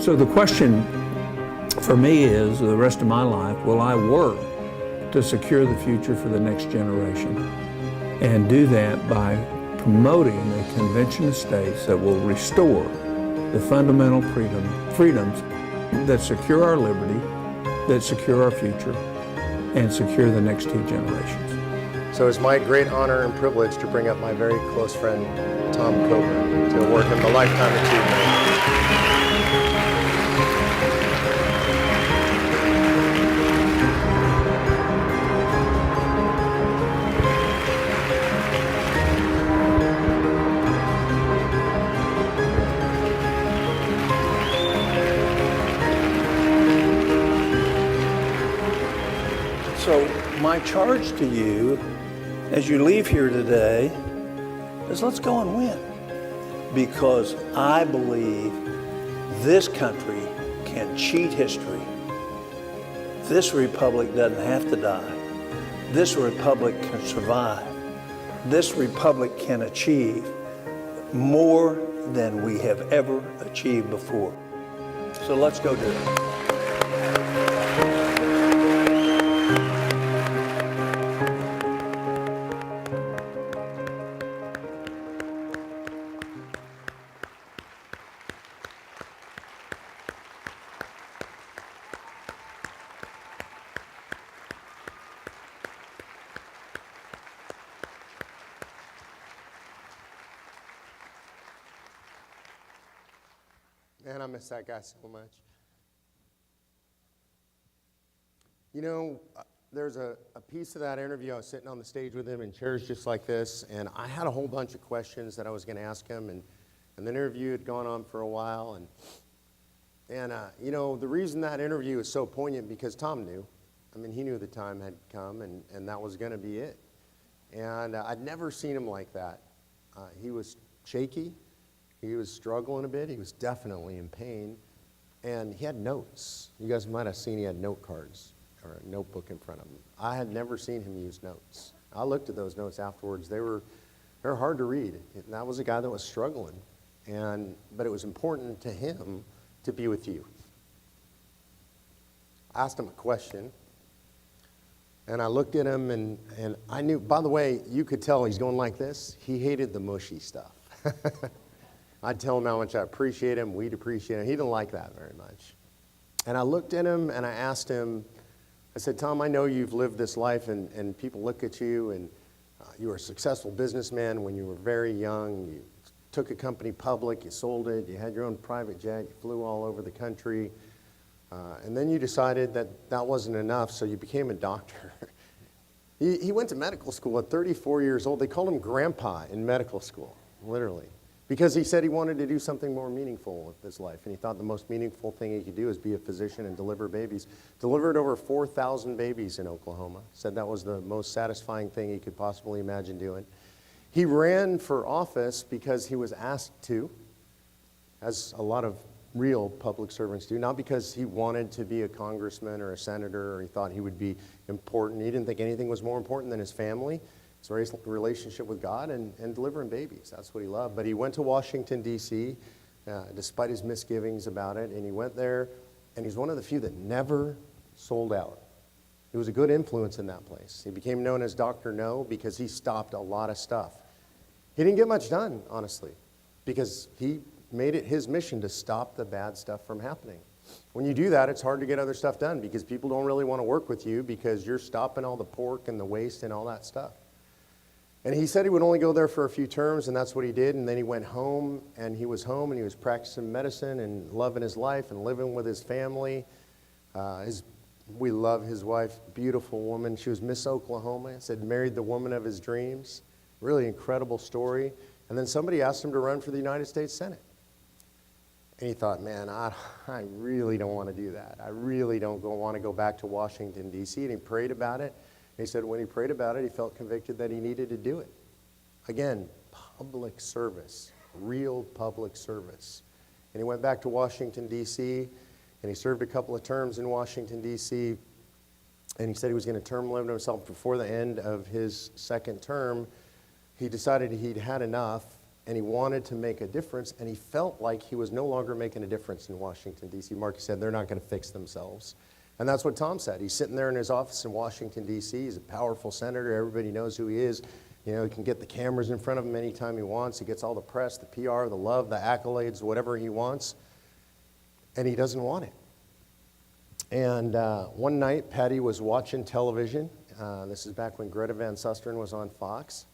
Speaker 12: So the question for me is, the rest of my life, will I work to secure the future for the next generation? And do that by promoting a convention of states that will restore the fundamental freedoms that secure our liberty, that secure our future, and secure the next 2 generations.
Speaker 1: So it's my great honor and privilege to bring up my very close friend, Tom Coburn, to award him the Lifetime Achievement.
Speaker 12: So my charge to you as you leave here today is let's go and win, because I believe this country can cheat history. This republic doesn't have to die. this republic can survive. This republic can achieve more than we have ever achieved before. So let's go do it.
Speaker 1: Man, I miss that guy so much. You know, there's a piece of that interview. I was sitting on the stage with him in chairs just like this, and I had a whole bunch of questions that I was going to ask him, and the interview had gone on for a while, and you know, the reason that interview is so poignant because Tom knew. I mean, he knew the time had come, and that was going to be it. And I'd never seen him like that. He was shaky. He was struggling a bit. He was definitely in pain. And he had notes. You guys might have seen he had note cards or a notebook in front of him. I had never seen him use notes. I looked at those notes afterwards. They were hard to read. And that was a guy that was struggling. But it was important to him to be with you. I asked him a question. And I looked at him, and I knew, by the way, you could tell he's going like this. He hated the mushy stuff. I'd tell him how much I appreciate him, we'd appreciate him. He didn't like that very much. And I looked at him and I asked him, I said, Tom, I know you've lived this life and people look at you and you were a successful businessman when you were very young. You took a company public, you sold it, you had your own private jet, you flew all over the country. And then you decided that that wasn't enough, so you became a doctor. He went to medical school at 34 years old. They called him Grandpa in medical school, literally. Because he said he wanted to do something more meaningful with his life. And he thought the most meaningful thing he could do is be a physician and deliver babies. Delivered over 4,000 babies in Oklahoma. Said that was the most satisfying thing he could possibly imagine doing. He ran for office because he was asked to, as a lot of real public servants do. Not because he wanted to be a congressman or a senator or he thought he would be important. He didn't think anything was more important than his family. His relationship with God and delivering babies. That's what he loved. But he went to Washington, D.C., despite his misgivings about it, and he went there, and he's one of the few that never sold out. He was a good influence in that place. He became known as Dr. No because he stopped a lot of stuff. He didn't get much done, honestly, because he made it his mission to stop the bad stuff from happening. When you do that, it's hard to get other stuff done because people don't really want to work with you because you're stopping all the pork and the waste and all that stuff. And he said he would only go there for a few terms, and that's what he did. And then he went home, and he was practicing medicine and loving his life and living with his family. We love his wife, beautiful woman. She was Miss Oklahoma. It said married the woman of his dreams. Really incredible story. And then somebody asked him to run for the United States Senate. And he thought, man, I really don't want to do that. I really don't want to go back to Washington, D.C. And he prayed about it. He said when he prayed about it, he felt convicted that he needed to do it. Again, public service, real public service. And he went back to Washington, D.C., and he served a couple of terms in Washington, D.C., and he said he was going to term limit himself before the end of his second term. He decided he'd had enough, and he wanted to make a difference, and he felt like he was no longer making a difference in Washington, D.C. Mark said they're not going to fix themselves. And that's what Tom said. He's sitting there in his office in Washington, D.C. He's a powerful senator. Everybody knows who he is. You know, he can get the cameras in front of him anytime he wants. He gets all the press, the PR, the love, the accolades, whatever he wants. And he doesn't want it. And one night, Patty was watching television. This is back when Greta Van Susteren was on Fox.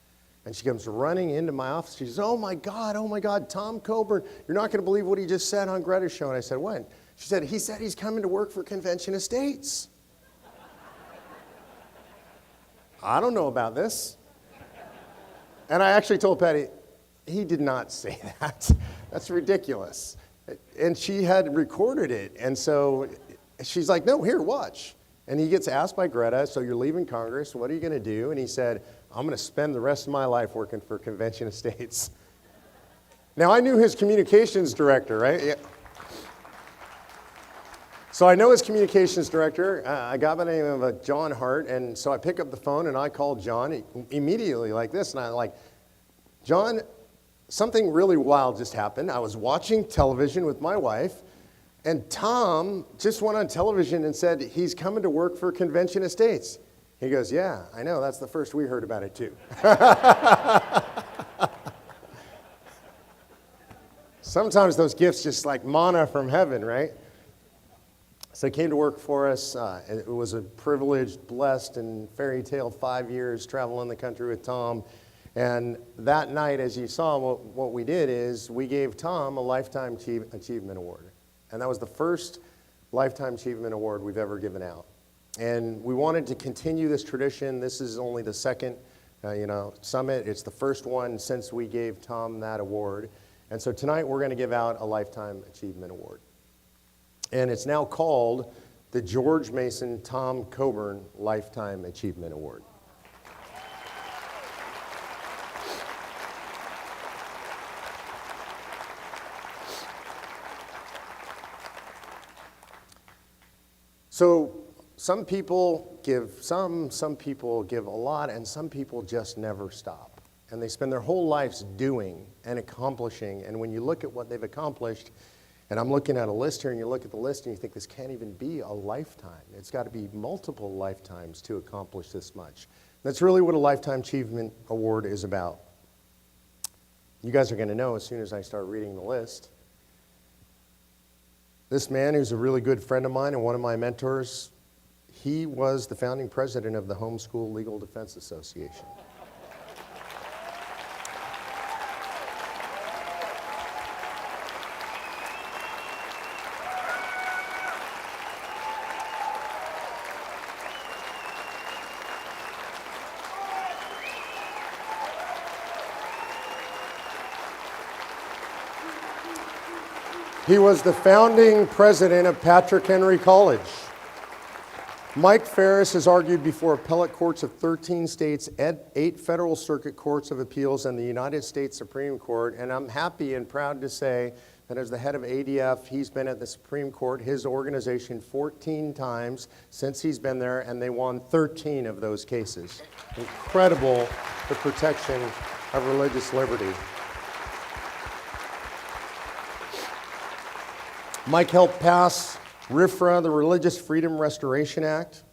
Speaker 1: And she comes running into my office. She says, oh my God, Tom Coburn. You're not going to believe what he just said on Greta's show. And I said, when? She said, he said he's coming to work for Convention of States. I don't know about this. And I actually told Patty, he did not say that. That's ridiculous. And she had recorded it. And so she's like, no, here, watch. And he gets asked by Greta, so you're leaving Congress, what are you going to do? And he said, I'm going to spend the rest of my life working for Convention of States. Now, I knew his communications director, right? Yeah. So I know his communications director, a guy by the name of John Hart, and so I pick up the phone and I call John immediately like this, and I'm like, John, something really wild just happened. I was watching television with my wife, and Tom just went on television and said he's coming to work for Convention Estates. He goes, yeah, I know, that's the first we heard about it too. Sometimes those gifts just like manna from heaven, right? So he came to work for us. It was a privileged, blessed, and fairy tale 5 years traveling the country with Tom. And that night, as you saw, what we did is we gave Tom a Lifetime Achievement Award. And that was the first Lifetime Achievement Award we've ever given out. And we wanted to continue this tradition. This is only the second summit. It's the first one since we gave Tom that award. And so tonight we're going to give out a Lifetime Achievement Award. And it's now called the George Mason Tom Coburn Lifetime Achievement Award. So some people give some people give a lot, and some people just never stop. And they spend their whole lives doing and accomplishing. And when you look at what they've accomplished, and I'm looking at a list here, and you look at the list and you think this can't even be a lifetime. It's got to be multiple lifetimes to accomplish this much. That's really what a Lifetime Achievement Award is about. You guys are going to know as soon as I start reading the list. This man, who's a really good friend of mine and one of my mentors, he was the founding president of the Homeschool Legal Defense Association. He was the founding president of Patrick Henry College. Mike Ferris has argued before appellate courts of 13 states, 8 federal circuit courts of appeals, and the United States Supreme Court. And I'm happy and proud to say that as the head of ADF, he's been at the Supreme Court, his organization, 14 times since he's been there, and they won 13 of those cases. Incredible, the protection of religious liberty. Mike helped pass RFRA, the Religious Freedom Restoration Act.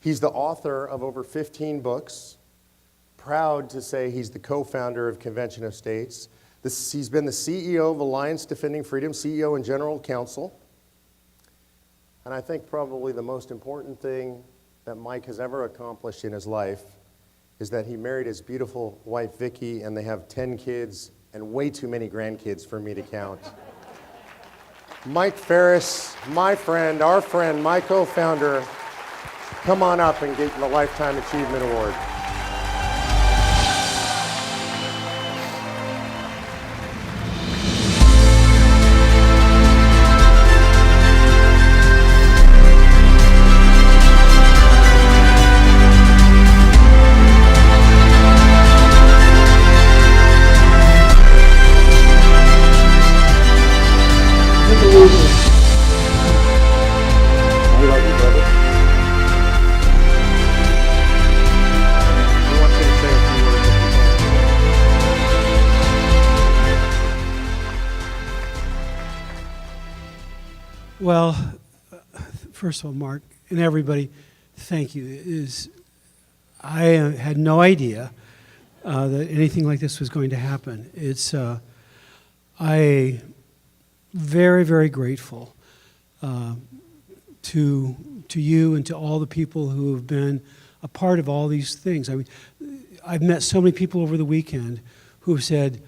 Speaker 1: He's the author of over 15 books. Proud to say he's the co-founder of Convention of States. He's been the CEO of Alliance Defending Freedom, CEO and General Counsel. And I think probably the most important thing that Mike has ever accomplished in his life is that he married his beautiful wife, Vicki, and they have 10 kids and way too many grandkids for me to count. Mike Ferris, my friend, our friend, my co-founder, come on up and get the Lifetime Achievement Award.
Speaker 13: Well, first of all, Mark and everybody, thank you. I had no idea that anything like this was going to happen. I very, very grateful to you and to all the people who have been a part of all these things. I mean, I've met so many people over the weekend who have said,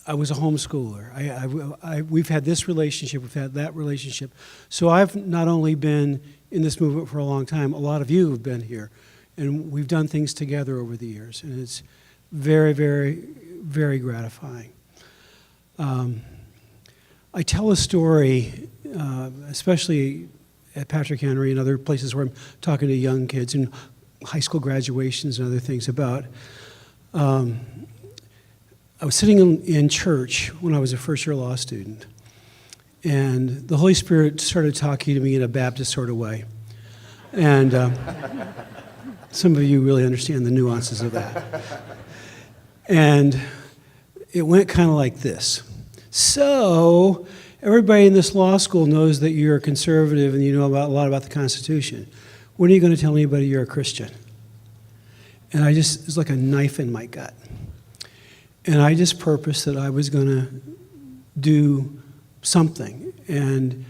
Speaker 13: I was a homeschooler. We've had this relationship, we've had that relationship. So I've not only been in this movement for a long time, a lot of you have been here. And we've done things together over the years. And it's very, very, very gratifying. I tell a story, especially at Patrick Henry and other places where I'm talking to young kids and high school graduations and other things about. I was sitting in church when I was a first-year law student, And the Holy Spirit started talking to me in a Baptist sort of way. And some of you really understand the nuances of that. And it went kind of like this. So, everybody in this law school knows that you're a conservative and you know a lot about the Constitution. When are you going to tell anybody you're a Christian? And it's like a knife in my gut. And I just purposed that I was going to do something. And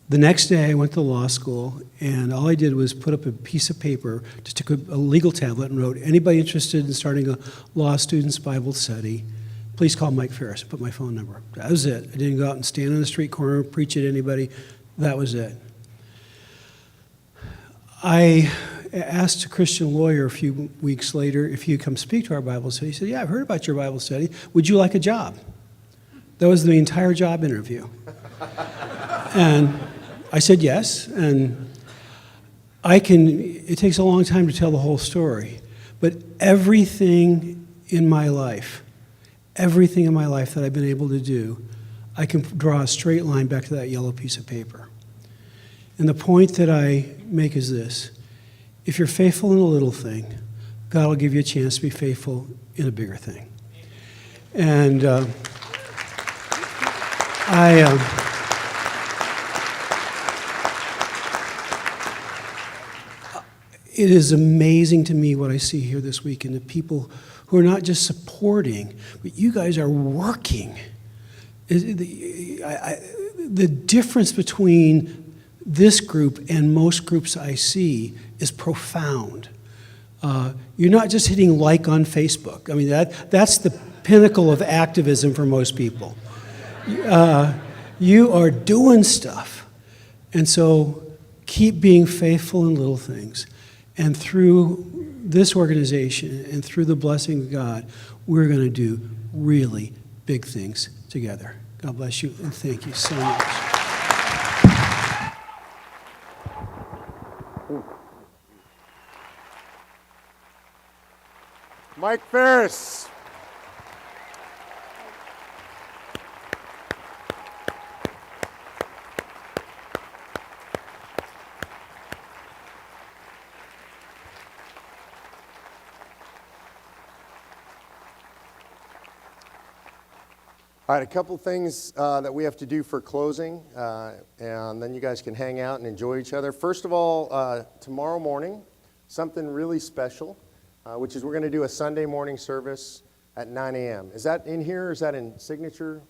Speaker 13: the next day I went to law school, and all I did was put up a piece of paper, just took a legal tablet and wrote, anybody interested in starting a law student's Bible study, please call Mike Ferris. Put my phone number. That was it. I didn't go out and stand on the street corner, preach at anybody. That was it. I asked a Christian lawyer a few weeks later if he'd come speak to our Bible study. He said, yeah, I've heard about your Bible study. Would you like a job? That was the entire job interview. And I said yes, and it takes a long time to tell the whole story, but everything in my life that I've been able to do, I can draw a straight line back to that yellow piece of paper. And the point that I make is this: if you're faithful in a little thing, God will give you a chance to be faithful in a bigger thing. And it is amazing to me what I see here this week, and the people who are not just supporting, but you guys are working. The difference between this group and most groups I see is profound. You're not just hitting like on Facebook. I mean, that's the pinnacle of activism for most people. You are doing stuff. And so keep being faithful in little things. And through this organization and through the blessing of God, we're going to do really big things together. God bless you, and thank you so much.
Speaker 1: Mike Ferris. All right, a couple things that we have to do for closing, and then you guys can hang out and enjoy each other. First of all, tomorrow morning, something really special, which is we're going to do a Sunday morning service at 9 a.m. Is that in here, or is that in Signature?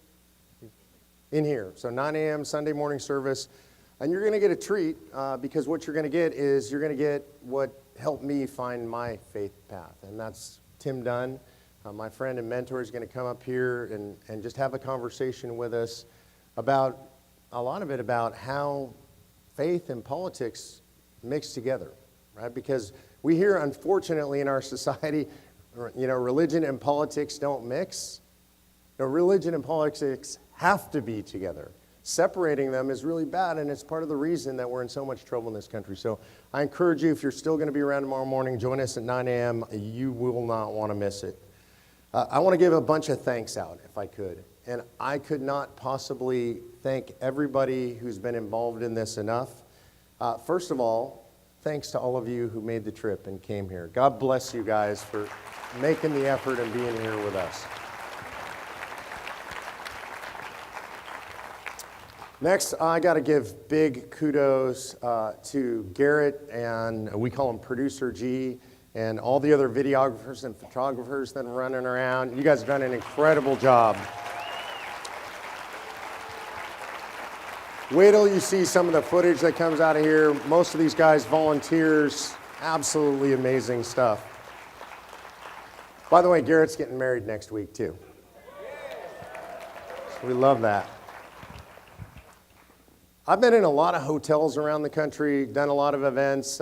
Speaker 1: In here. So 9 a.m. Sunday morning service. And you're going to get a treat, because what you're going to get is you're going to get what helped me find my faith path, and that's Tim Dunn. My friend and mentor is going to come up here and just have a conversation with us about a lot of it about how faith and politics mix together, right? Because we hear, unfortunately, in our society, religion and politics don't mix. Religion and politics have to be together. Separating them is really bad, and it's part of the reason that we're in so much trouble in this country. So I encourage you, if you're still going to be around tomorrow morning, join us at 9 a.m. You will not want to miss it. I want to give a bunch of thanks out, if I could. And I could not possibly thank everybody who's been involved in this enough. First of all, thanks to all of you who made the trip and came here. God bless you guys for making the effort and being here with us. Next, I got to give big kudos to Garrett, and we call him Producer G, and all the other videographers and photographers that are running around. You guys have done an incredible job. Wait till you see some of the footage that comes out of here. Most of these guys volunteers. Absolutely amazing stuff. By the way, Garrett's getting married next week too. So we love that. I've been in a lot of hotels around the country, done a lot of events.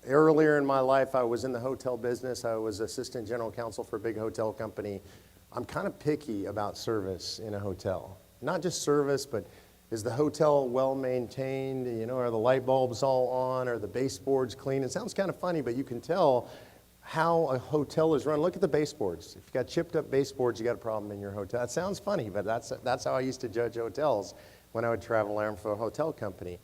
Speaker 1: Earlier in my life, I was in the hotel business. I was assistant general counsel for a big hotel company. I'm kind of picky about service in a hotel. Not just service, but is the hotel well maintained? Are the light bulbs all on? Are the baseboards clean? It sounds kind of funny, but you can tell how a hotel is run. Look at the baseboards. If you've got chipped up baseboards, you got a problem in your hotel. It sounds funny, but that's how I used to judge hotels when I would travel around for a hotel company.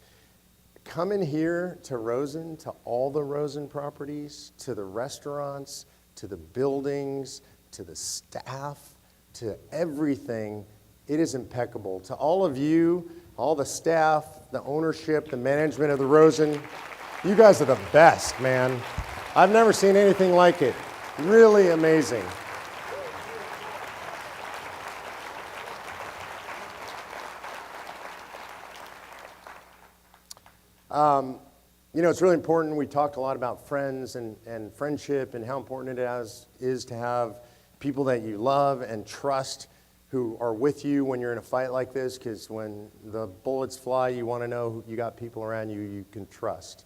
Speaker 1: Coming here to Rosen, to all the Rosen properties, to the restaurants, to the buildings, to the staff, to everything, it is impeccable. To all of you, all the staff, the ownership, the management of the Rosen, you guys are the best, man. I've never seen anything like it. Really amazing. You know, it's really important. We talked a lot about friends and friendship and how important it is to have people that you love and trust who are with you when you're in a fight like this, because when the bullets fly, you want to know you got people around you you can trust.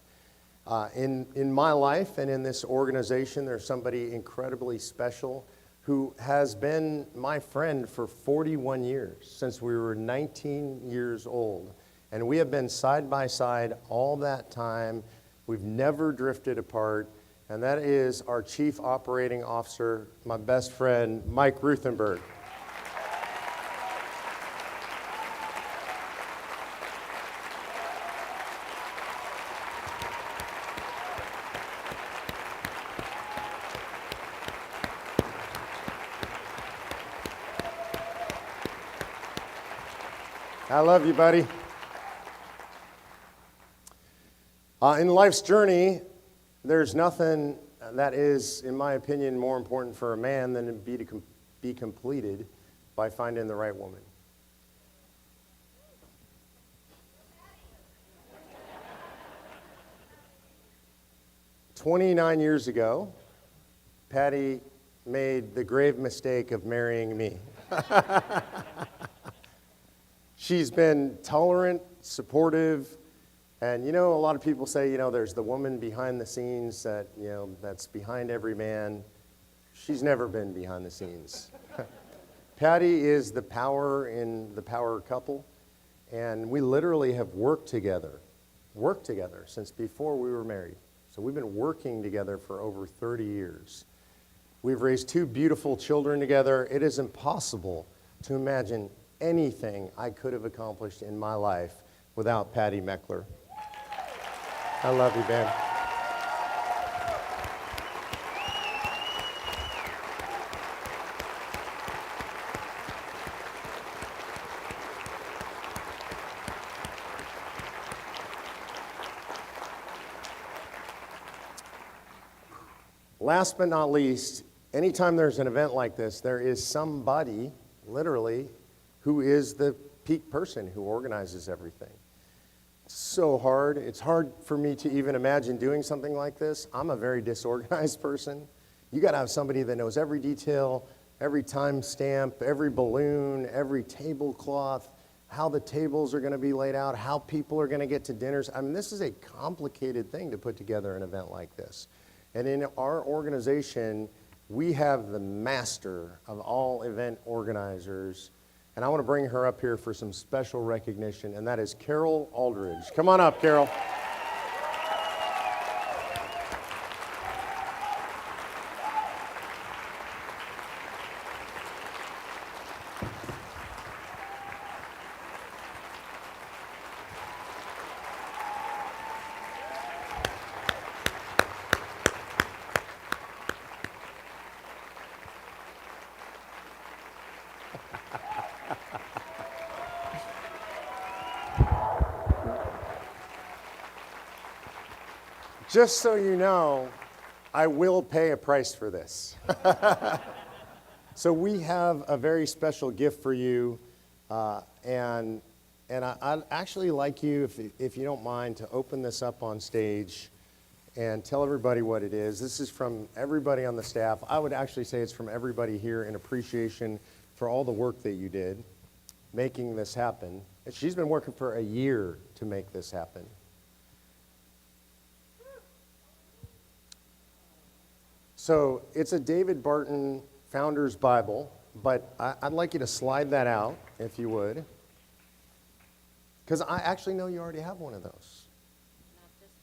Speaker 1: In my life and in this organization, there's somebody incredibly special who has been my friend for 41 years, since we were 19 years old. And we have been side by side all that time. We've never drifted apart. And that is our Chief Operating Officer, my best friend, Mike Ruthenberg. I love you, buddy. In life's journey, there's nothing that is, in my opinion, more important for a man than to be completed by finding the right woman. "29 years ago, Patty made the grave mistake of marrying me. She's been tolerant, supportive, and you know, a lot of people say, you know, there's the woman behind the scenes that, you know, that's behind every man. She's never been behind the scenes. Patty is the power in the power couple, and we literally have worked together since before we were married. So we've been working together for over 30 years. We've raised 2 beautiful children together. It is impossible to imagine anything I could have accomplished in my life without Patty Meckler. I love you, Ben. Last but not least, anytime there's an event like this, there is somebody, literally, who is the peak person who organizes everything. It's so hard. It's hard for me to even imagine doing something like this. I'm a very disorganized person. You got to have somebody that knows every detail, every time stamp, every balloon, every tablecloth, how the tables are going to be laid out, how people are going to get to dinners. I mean, this is a complicated thing to put together an event like this. And in our organization, we have the master of all event organizers. And I want to bring her up here for some special recognition, and that is Carol Aldridge. Come on up, Carol. Just so you know, I will pay a price for this. So we have a very special gift for you, and I'd actually like you, if you don't mind, to open this up on stage and tell everybody what it is. This is from everybody on the staff. I would actually say it's from everybody here in appreciation for all the work that you did making this happen. And she's been working for a year to make this happen. So it's a David Barton Founder's Bible, but I'd like you to slide that out, if you would. Because I actually know you already have one of those.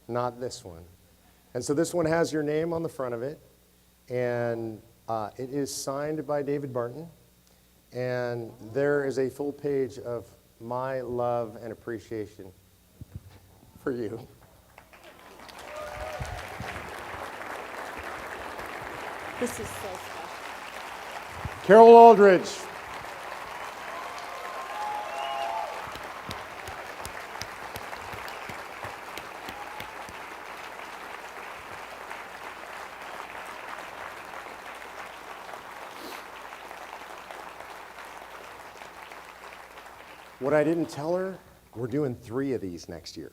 Speaker 1: Not this one. And so this one has your name on the front of it, and it is signed by David Barton, and there is a full page of my love and appreciation for you.
Speaker 9: This is so special.
Speaker 1: Carol Aldridge. What I didn't tell her, we're doing 3 of these next year.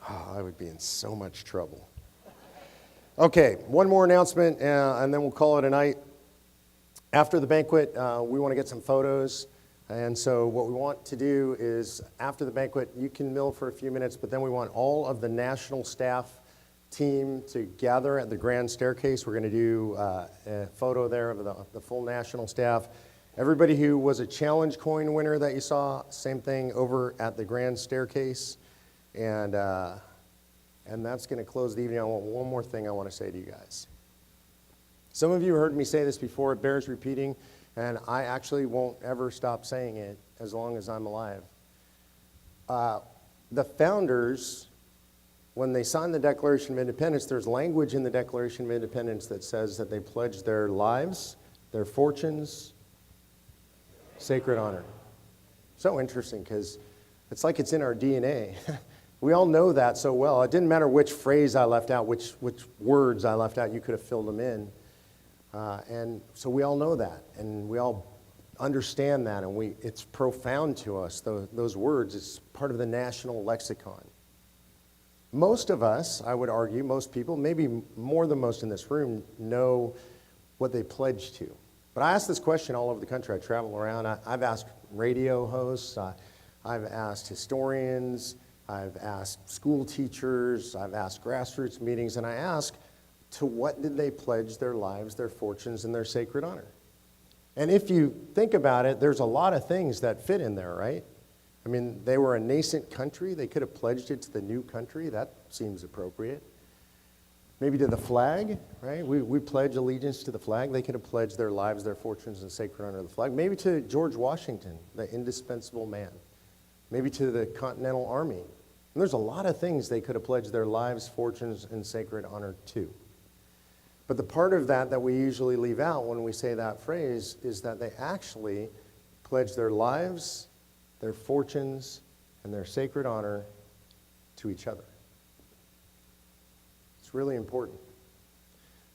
Speaker 1: Oh, I would be in so much trouble. Okay, one more announcement, and then we'll call it a night. After the banquet, we want to get some photos. And so what we want to do is, after the banquet, you can mill for a few minutes, but then we want all of the national staff team to gather at the grand staircase. We're going to do a photo there of the full national staff. Everybody who was a challenge coin winner that you saw, same thing over at the grand staircase. And that's going to close the evening. I want one more thing I want to say to you guys. Some of you heard me say this before. It bears repeating, and I actually won't ever stop saying it as long as I'm alive. The founders, when they signed the Declaration of Independence, there's language in the Declaration of Independence that says that they pledged their lives, their fortunes, sacred honor. So interesting, because it's like it's in our DNA. We all know that so well. It didn't matter which phrase I left out, which words I left out, you could have filled them in. And so we all know that, and we all understand that, and it's profound to us, those words. It's part of the national lexicon. Most of us, I would argue, most people, maybe more than most in this room, know what they pledge to. But I ask this question all over the country. I travel around. I've asked radio hosts. I've asked historians. I've asked school teachers. I've asked grassroots meetings. And I ask, to what did they pledge their lives, their fortunes, and their sacred honor? And if you think about it, there's a lot of things that fit in there, right? I mean, they were a nascent country. They could have pledged it to the new country. That seems appropriate. Maybe to the flag, right? We pledge allegiance to the flag. They could have pledged their lives, their fortunes, and sacred honor to the flag. Maybe to George Washington, the indispensable man. Maybe to the Continental Army. And there's a lot of things they could have pledged their lives, fortunes, and sacred honor to. But the part of that we usually leave out when we say that phrase is that they actually pledged their lives, their fortunes, and their sacred honor to each other. It's really important.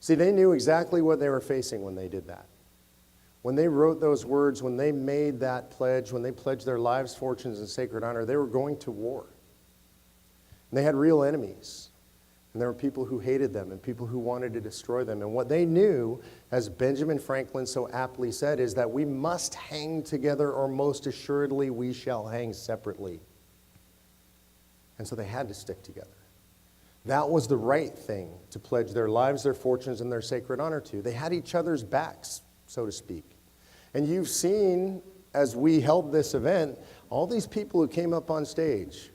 Speaker 1: See, they knew exactly what they were facing when they did that. When they wrote those words, when they made that pledge, when they pledged their lives, fortunes, and sacred honor, they were going to war. And they had real enemies. And there were people who hated them and people who wanted to destroy them. And what they knew, as Benjamin Franklin so aptly said, is that we must hang together, or most assuredly we shall hang separately. And so they had to stick together. That was the right thing to pledge their lives, their fortunes, and their sacred honor to. They had each other's backs, so to speak. And you've seen, as we held this event, all these people who came up on stage,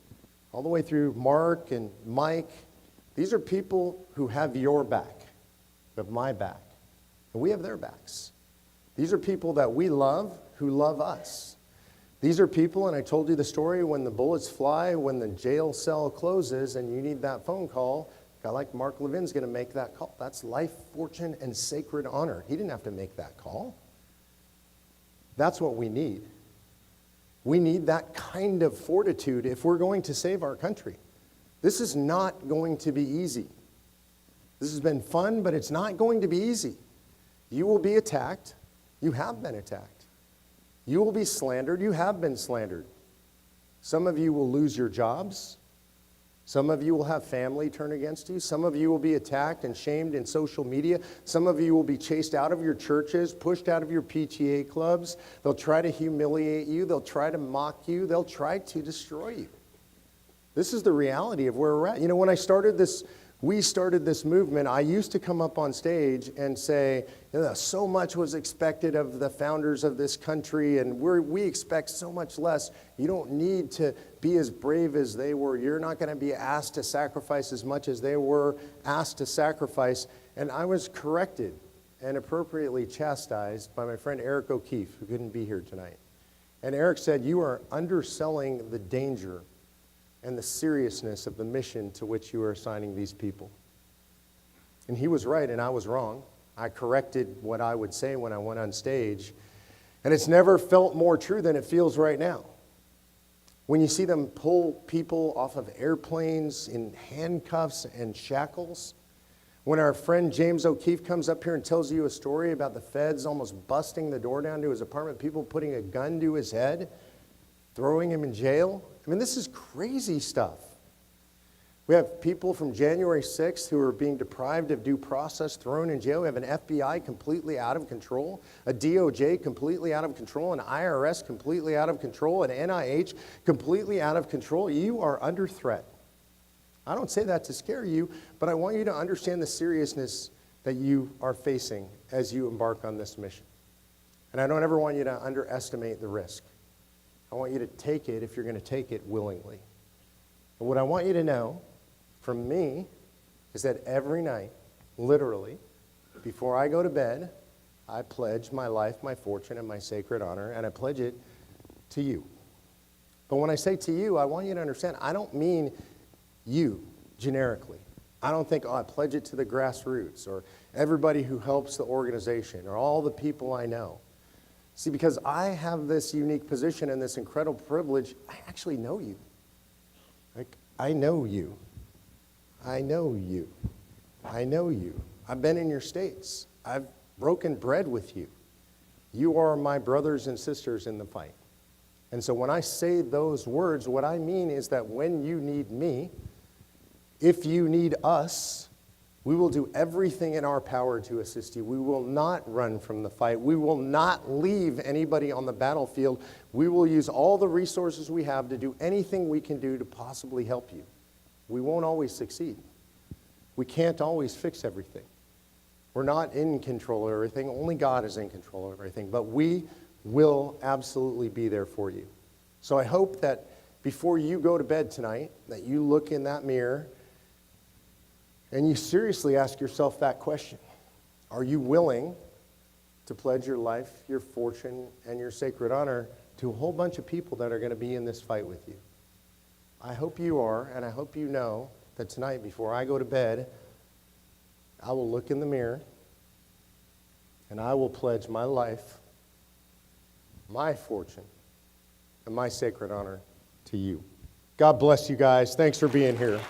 Speaker 1: all the way through Mark and Mike. These are people who have your back, who have my back, and we have their backs. These are people that we love, who love us. These are people, and I told you the story, when the bullets fly, when the jail cell closes, and you need that phone call, a guy like Mark Levin's going to make that call. That's life, fortune, and sacred honor. He didn't have to make that call. That's what we need. We need that kind of fortitude if we're going to save our country. This is not going to be easy. This has been fun, but it's not going to be easy. You will be attacked. You have been attacked. You will be slandered. You have been slandered. Some of you will lose your jobs. Some of you will have family turn against you. Some of you will be attacked and shamed in social media. Some of you will be chased out of your churches, pushed out of your PTA clubs. They'll try to humiliate you. They'll try to mock you. They'll try to destroy you. This is the reality of where we're at. You know, when we started this movement, I used to come up on stage and say, you know, so much was expected of the founders of this country, and we expect so much less. You don't need to be as brave as they were. You're not going to be asked to sacrifice as much as they were asked to sacrifice. And I was corrected. and appropriately chastised by my friend Eric O'Keefe, who couldn't be here tonight. And Eric said, "You are underselling the danger and the seriousness of the mission to which you are assigning these people." And he was right, and I was wrong. I corrected what I would say when I went on stage, and it's never felt more true than it feels right now. When you see them pull people off of airplanes in handcuffs and shackles, when our friend James O'Keefe comes up here and tells you a story about the feds almost busting the door down to his apartment, people putting a gun to his head, throwing him in jail. I mean, this is crazy stuff. We have people from January 6th who are being deprived of due process, thrown in jail. We have an FBI completely out of control, a DOJ completely out of control, an IRS completely out of control, an NIH completely out of control. You are under threat. I don't say that to scare you, but I want you to understand the seriousness that you are facing as you embark on this mission. And I don't ever want you to underestimate the risk. I want you to take it, if you're going to take it, willingly. But what I want you to know from me is that every night, literally, before I go to bed, I pledge my life, my fortune, and my sacred honor, and I pledge it to you. But when I say to you, I want you to understand, I don't mean you, generically. I don't think, I pledge it to the grassroots, or everybody who helps the organization, or all the people I know. See, because I have this unique position and this incredible privilege, I actually know you. Like, I know you. I know you. I know you. I've been in your states. I've broken bread with you. You are my brothers and sisters in the fight. And so when I say those words, what I mean is that when you need me, if you need us, we will do everything in our power to assist you. We will not run from the fight. We will not leave anybody on the battlefield. We will use all the resources we have to do anything we can do to possibly help you. We won't always succeed. We can't always fix everything. We're not in control of everything. Only God is in control of everything. But we will absolutely be there for you. So I hope that before you go to bed tonight, that you look in that mirror and you seriously ask yourself that question. Are you willing to pledge your life, your fortune, and your sacred honor to a whole bunch of people that are going to be in this fight with you? I hope you are, and I hope you know that tonight, before I go to bed, I will look in the mirror and I will pledge my life, my fortune, and my sacred honor to you. God bless you guys. Thanks for being here.